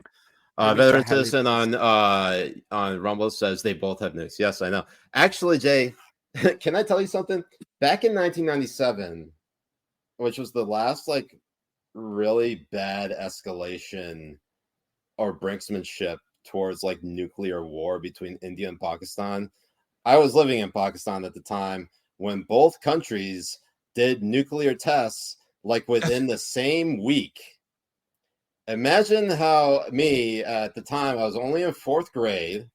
S1: Veteran Citizen on Rumble says they both have nukes. Yes, I know. Actually, Jay, can I tell you something? Back in 1997, which was the last like really bad escalation or brinksmanship towards like nuclear war between India and Pakistan. I was living in Pakistan at the time when both countries did nuclear tests like within the same week. Imagine how me at the time, I was only in 4th grade.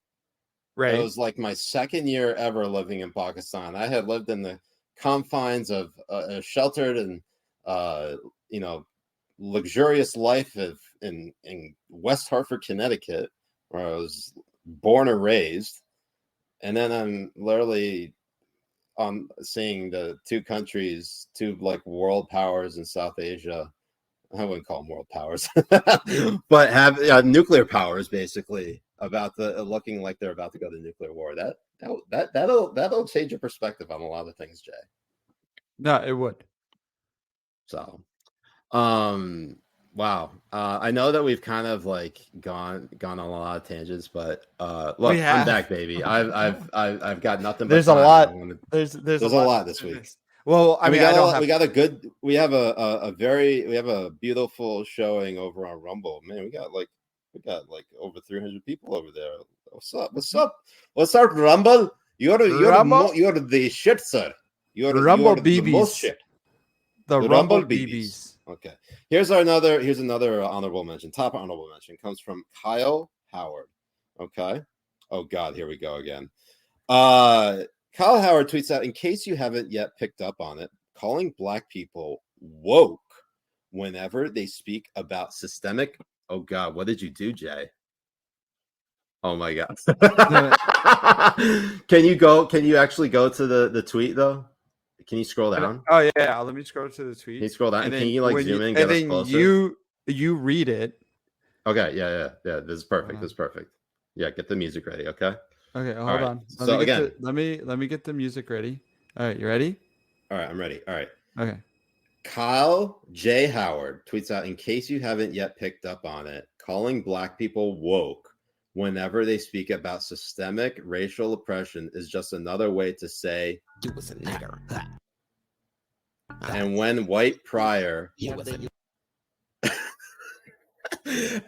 S1: Right. It was like my second year ever living in Pakistan. I had lived in the confines of a sheltered and, luxurious life in West Hartford, Connecticut, where I was born and raised. And then I'm literally seeing the two countries, two like world powers in South Asia. I wouldn't call them world powers, but have nuclear powers basically looking like they're about to go to nuclear war. That'll change your perspective on a lot of things, Jay.
S2: No, it would.
S1: So, wow. I know that we've kind of like gone on a lot of tangents, but look, I'm back, baby. I've got nothing.
S2: There's a lot. There's a lot
S1: this week.
S2: Well, we
S1: have a beautiful showing over on Rumble. Man, we got like over 300 people over there. What's up, Rumble? You're the shit, sir. You're the most shit.
S2: The Rumble BBs.
S1: Okay. Here's another honorable mention. Top honorable mention comes from Kyle Howard. Okay. Oh God, here we go again. Kyle Howard tweets out, in case you haven't yet picked up on it, calling Black people woke whenever they speak about systemic. Oh God, what did you do, Jay? Oh my God. Can you actually go to the tweet though? Can you scroll down?
S2: Oh yeah, let me scroll to the tweet.
S1: Can you scroll down? And can you zoom in and
S2: get
S1: us closer?
S2: You read it.
S1: Okay, yeah. This is perfect. This is perfect. Yeah, get the music ready, okay?
S2: Okay, hold on. Let me get the music ready. All right, you ready?
S1: All right, I'm ready. All right.
S2: Okay.
S1: Kyle J. Howard tweets out, in case you haven't yet picked up on it, calling Black people woke whenever they speak about systemic racial oppression is just another way to say
S6: you was a nigger.
S1: And when white prior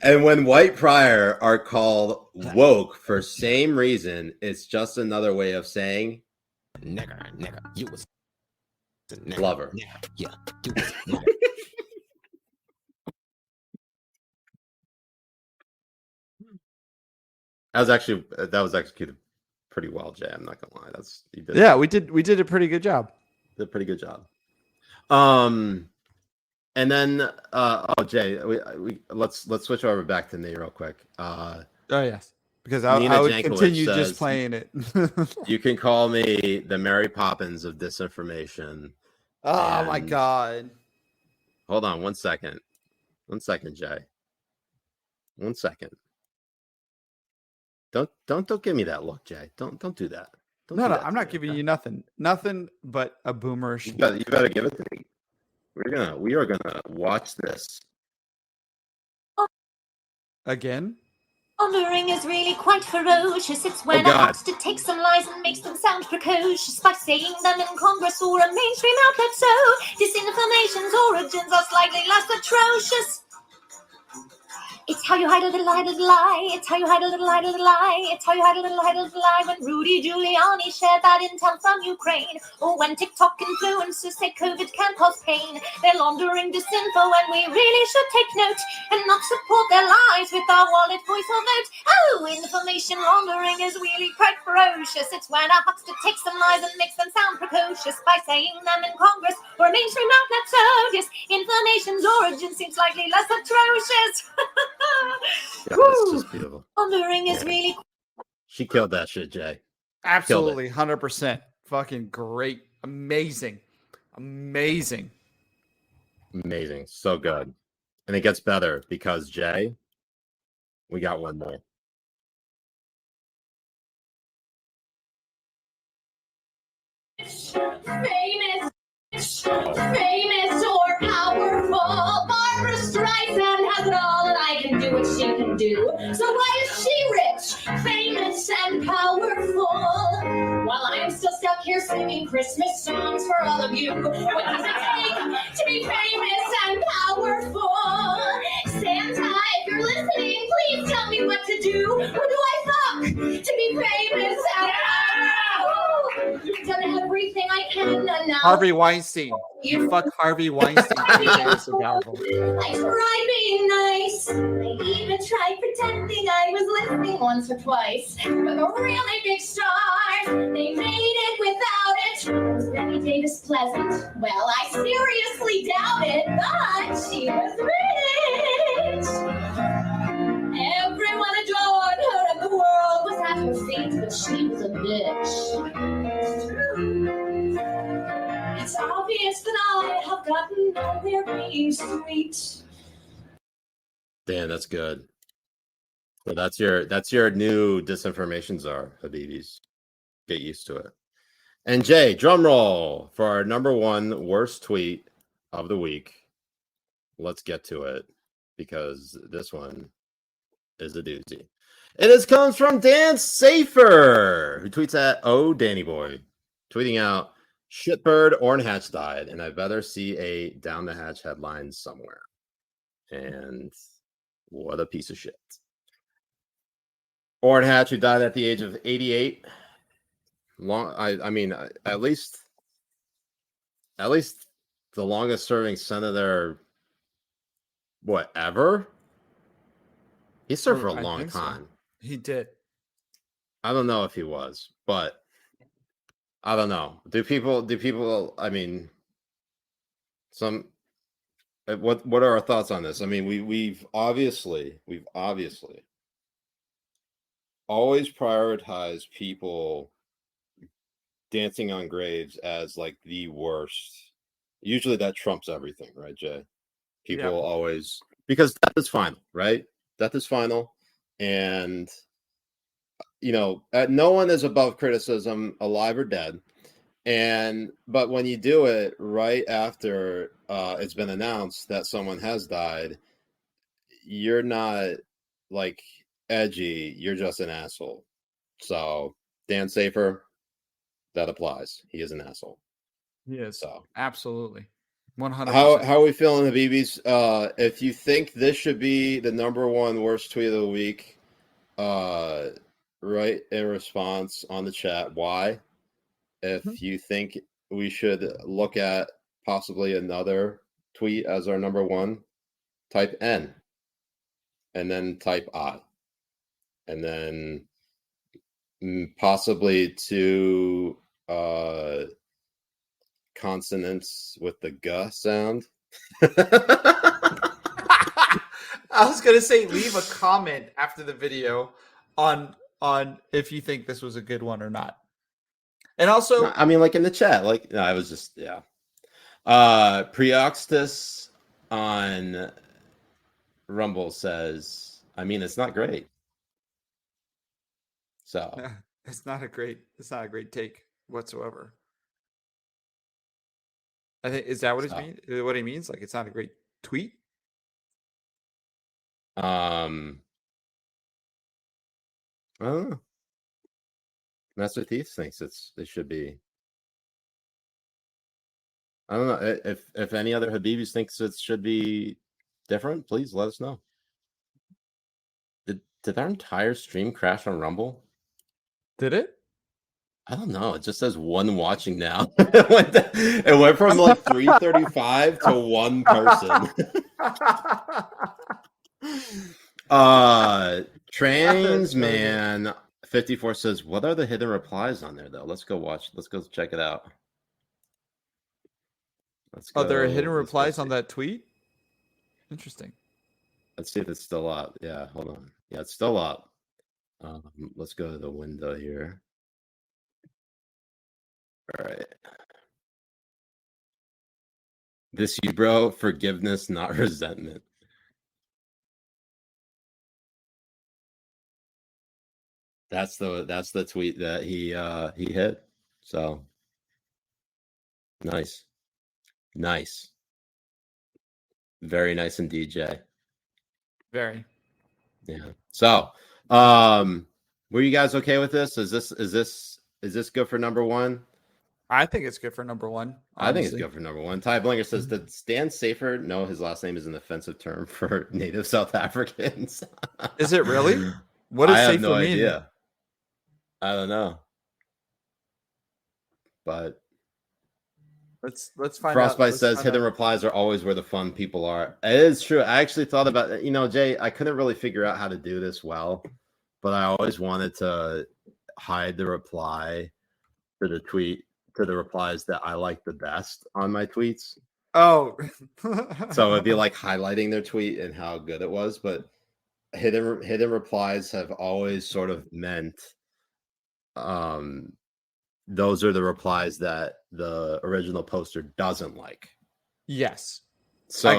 S1: and when white prior are called woke for same reason, it's just another way of saying
S6: nigger. You was a nigger.
S1: Lover.
S6: Yeah. You was a nigger.
S1: That was executed pretty well, Jay. I'm not gonna
S2: lie. We did a pretty good job.
S1: Did a pretty good job. And then Jay, let's switch over back to me real quick.
S2: Yes, because I would continue just playing it.
S1: You can call me the Mary Poppins of disinformation.
S2: Oh my God!
S1: Hold on 1 second. 1 second, Jay. 1 second. Don't give me that look, Jay. Don't do that. Don't
S2: No,
S1: do
S2: no,
S1: that
S2: I'm
S1: to
S2: not
S1: me,
S2: giving
S1: okay?
S2: you nothing but a boomer.
S1: You better give it to me. We are gonna watch this.
S2: Again?
S3: Pondering is really quite ferocious. It's when
S1: God.
S3: a huckster takes some lies and makes them sound precocious by saying them in Congress or a mainstream outlet. So disinformation's origins are slightly less atrocious. It's how you hide a little lie. It's how you hide a little lie. It's how you hide a little lie. When Rudy Giuliani shared that intel from Ukraine, or when TikTok influencers say COVID can cause pain, they're laundering disinfo, and we really should take note and not support their lies with our wallet, voice, or vote. Oh, information laundering is really quite ferocious. It's when a huckster takes some lies and makes them sound precocious by saying them in Congress or a mainstream outlet. So disinformation's origin seems slightly less atrocious.
S1: Yeah, it's just beautiful.
S3: Pondering is
S1: Yeah.
S3: really
S1: She killed that shit, Jay.
S2: Absolutely, 100%. Fucking great. Amazing.
S1: Amazing. So good. And it gets better because, Jay, we got one more.
S3: famous or powerful. Barbara Streisand has it all, and I can do what she can do. So why is she rich, famous, and powerful? While I am still stuck here singing Christmas songs for all of you. What does it take to be famous and powerful? Santa, if you're listening, please tell me what to do. Who do I fuck to be famous and powerful? I've done everything I can now.
S2: Harvey Weinstein. You fuck Harvey Weinstein. So powerful.
S3: I tried being nice. I even tried pretending I was listening once or twice. But the really big stars, they made it without it. Was Betty Davis pleasant? Well, I seriously doubt it, but she was rich. Everyone adored her and the world was at her feet, but she was a bitch. It's obvious that I have gotten nowhere being sweet.
S1: Damn, that's good. So that's your new disinformation czar, Habibis. Get used to it. And Jay, drum roll for our number one worst tweet of the week. Let's get to it because this one is a doozy. It comes from Dan Safer, who tweets at Danny Boy, tweeting out shitbird Ornhatch died, and I better see a down the hatch headline somewhere. And what a piece of shit. Ornhatch, who died at the age of 88. I mean, at least the longest serving senator, ever? He served for a long time.
S2: So. He did.
S1: I don't know if he was, but I don't know. Do people, I mean, what are our thoughts on this? I mean, we've obviously always prioritized people dancing on graves as like the worst. Usually that trumps everything, right, Jay? People always, because death is final, right? Death is final. And, no one is above criticism, alive or dead. But when you do it right after it's been announced that someone has died, you're not like edgy, you're just an asshole. So Dan Safer, that applies. He is an asshole.
S2: He is.
S1: So
S2: absolutely. 100%.
S1: How are we feeling, Habibis? If you think this should be the number one worst tweet of the week, write in response on the chat why. If you think we should look at possibly another tweet as our number one, type N and then type I. And then possibly two consonants with the G sound.
S2: I was gonna say leave a comment after the video on if you think this was a good one or not. And also,
S1: I mean, like in the chat, I was just Preoxtus on Rumble says, I mean, it's not great. So
S2: It's not a great take whatsoever. I think is that what what he means? Like it's not a great tweet.
S1: I don't know. Master Thief thinks it should be. I don't know if any other Habibis thinks it should be different. Please let us know. Did our entire stream crash on Rumble?
S2: Did it?
S1: I don't know. It just says one watching now. It went from like 335 to one person. Trans man 54 says, what are the hidden replies on there though? Let's go check it out.
S2: There are hidden replies on that tweet? Interesting.
S1: Let's see if it's still up. Yeah, hold on. Yeah, it's still up. Let's go to the window here. All right. This you, bro, forgiveness, not resentment. That's the tweet that he hit. So nice. Very nice indeed, Jay.
S2: Very.
S1: Yeah. So, were you guys okay with this? Is this good for number one?
S2: I think it's good for number one. Honestly.
S1: I think it's good for number one. Ty Blinger says, did Stan Safer know his last name is an offensive term for native South Africans?
S2: Is it really? What does Safer mean?
S1: Idea. I don't know. But
S2: let's find
S1: Frostbite
S2: out.
S1: says hidden replies are always where the fun people are. It is true. I actually thought about it. Jay, I couldn't really figure out how to do this well, but I always wanted to hide the reply to the tweet, to the replies that I like the best on my tweets.
S2: Oh.
S1: So it'd be like highlighting their tweet and how good it was, but hidden replies have always sort of meant those are the replies that the original poster doesn't like.
S2: Yes.
S1: So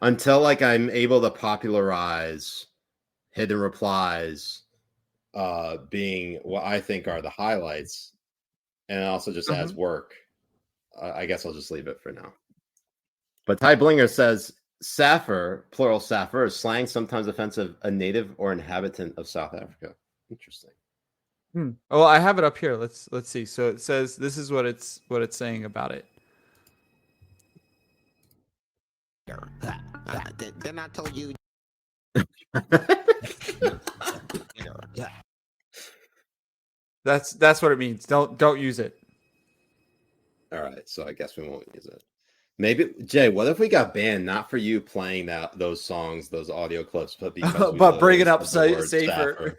S1: until like I'm able to popularize hidden replies being what I think are the highlights, and it also just adds work, I guess I'll just leave it for now. But Ty Blinger says Saffir, plural Saffir, is slang sometimes offensive, a native or inhabitant of South Africa. Interesting.
S2: Well, I have it up here. Let's see. So it says this is what it's saying about it.
S6: Then I told you.
S2: That's what it means. Don't use it.
S1: All right, so I guess we won't use it. Maybe Jay, what if we got banned not for you playing those songs, those audio clips, but because
S2: but bringing up safer.
S1: Safer.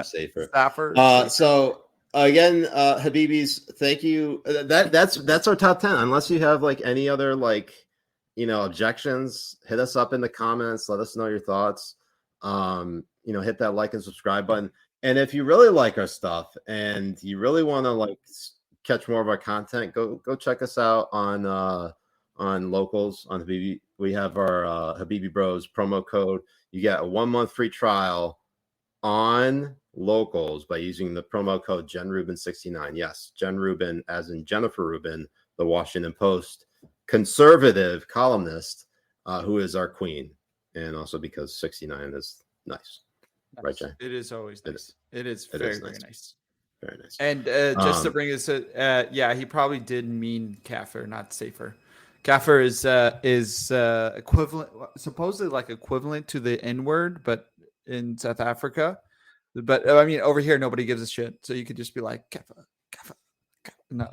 S2: Safer.
S1: So again, Habibis, thank you. That's our top 10. Unless you have like any other objections, hit us up in the comments. Let us know your thoughts. Hit that like and subscribe button. And if you really like our stuff and you really want to catch more of our content, go check us out on Locals on Habibi. We have our Habibi Bros promo code. You get a 1 month free trial on Locals by using the promo code JenRubin69. Yes, Jen Rubin, as in Jennifer Rubin, the Washington Post conservative columnist, who is our queen, and also because 69 is nice. Right, Jay?
S2: It is always nice. It is very nice.
S1: Very nice.
S2: And just to bring us, he probably did mean Kafir, not Safer. Kafir is equivalent, supposedly equivalent to the N-word, but in South Africa. But I mean, over here, nobody gives a shit. So you could just be like Kafir. No,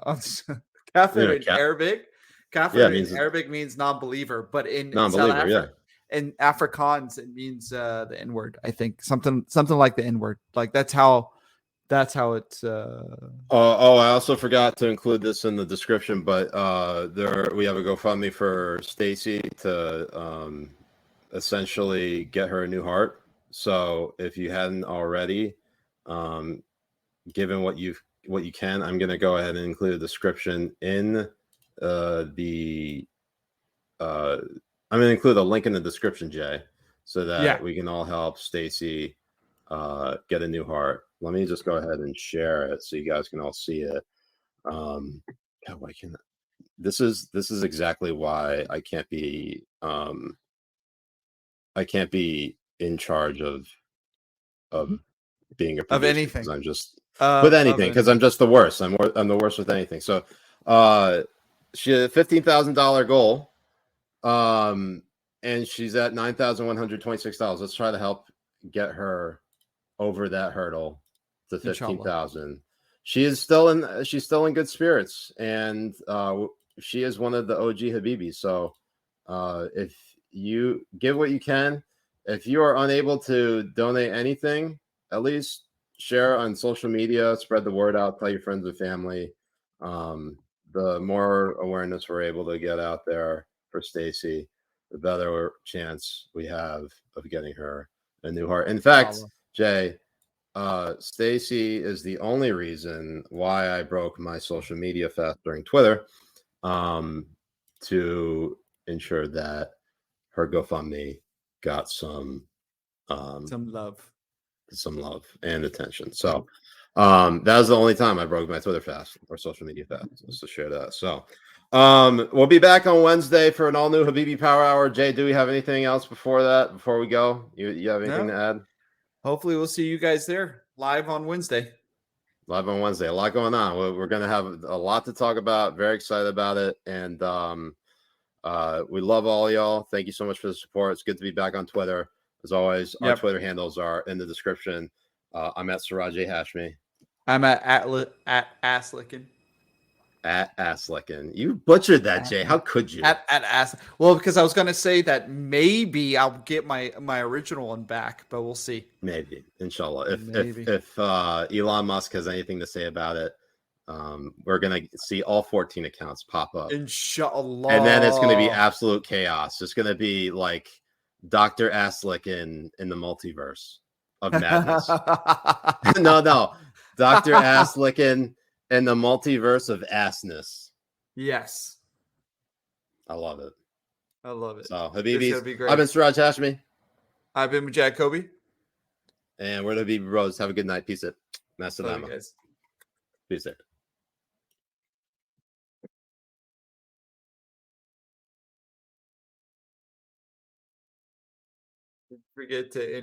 S2: Kafir in Arabic. Kafir in Arabic means non-believer, but in South Africa. In Afrikaans, it means the N-word. I think something like the N-word. That's how it's.
S1: I also forgot to include this in the description, but we have a GoFundMe for Stacy to essentially get her a new heart. So if you hadn't already, given what you can, I'm going to go ahead and include a description in I'm going to include a link in the description, Jay, so that we can all help Stacy get a new heart. Let me just go ahead and share it so you guys can all see it. God, why can't this is exactly why I can't be in charge of being a producer,
S2: anything.
S1: because I'm just with anything, because I'm just the worst. I'm the worst with anything. So she had a $15,000 goal, and she's at $9,126. Let's try to help get her over that hurdle to 15,000. She's still in good spirits, and she is one of the OG Habibis. So if you give what you can, if you are unable to donate anything, at least share on social media, spread the word out, tell your friends and family. The more awareness we're able to get out there for Stacy, the better chance we have of getting her a new heart. In fact, Jay, Stacy is the only reason why I broke my social media fast during Twitter, to ensure that her GoFundMe got some love and attention. So that was the only time I broke my Twitter fast or social media fast, just to share that. So we'll be back on Wednesday for an all new Habibi Power Hour. Jay, do we have anything else before we go? You have anything to add?
S2: Hopefully we'll see you guys there live on Wednesday. A
S1: lot going on. We're going to have a lot to talk about. Very excited about it. And we love all y'all. Thank you so much for the support. It's good to be back on Twitter. As always, our Twitter handles are in the description. I'm at Siraj Hashmi.
S2: I'm at Asslickin.
S1: At Asslickin. You butchered that, Jay. How could you?
S2: At Ass. Well, because I was going to say that maybe I'll get my original one back, but we'll see.
S1: Maybe, inshallah. If Elon Musk has anything to say about it, we're gonna see all 14 accounts pop up,
S2: inshallah,
S1: and then it's gonna be absolute chaos. It's gonna be like Dr. Asslick in the multiverse of madness. no, Dr. Asslick in the multiverse of assness.
S2: Yes,
S1: I love it.
S2: So
S1: Habibis, I've been Siraj Hashmi.
S2: I've been Jay Kobbe.
S1: And we're the Habibi Bros. Have a good night. Peace. Masalama.
S2: Guys.
S1: Peace.
S2: Don't forget to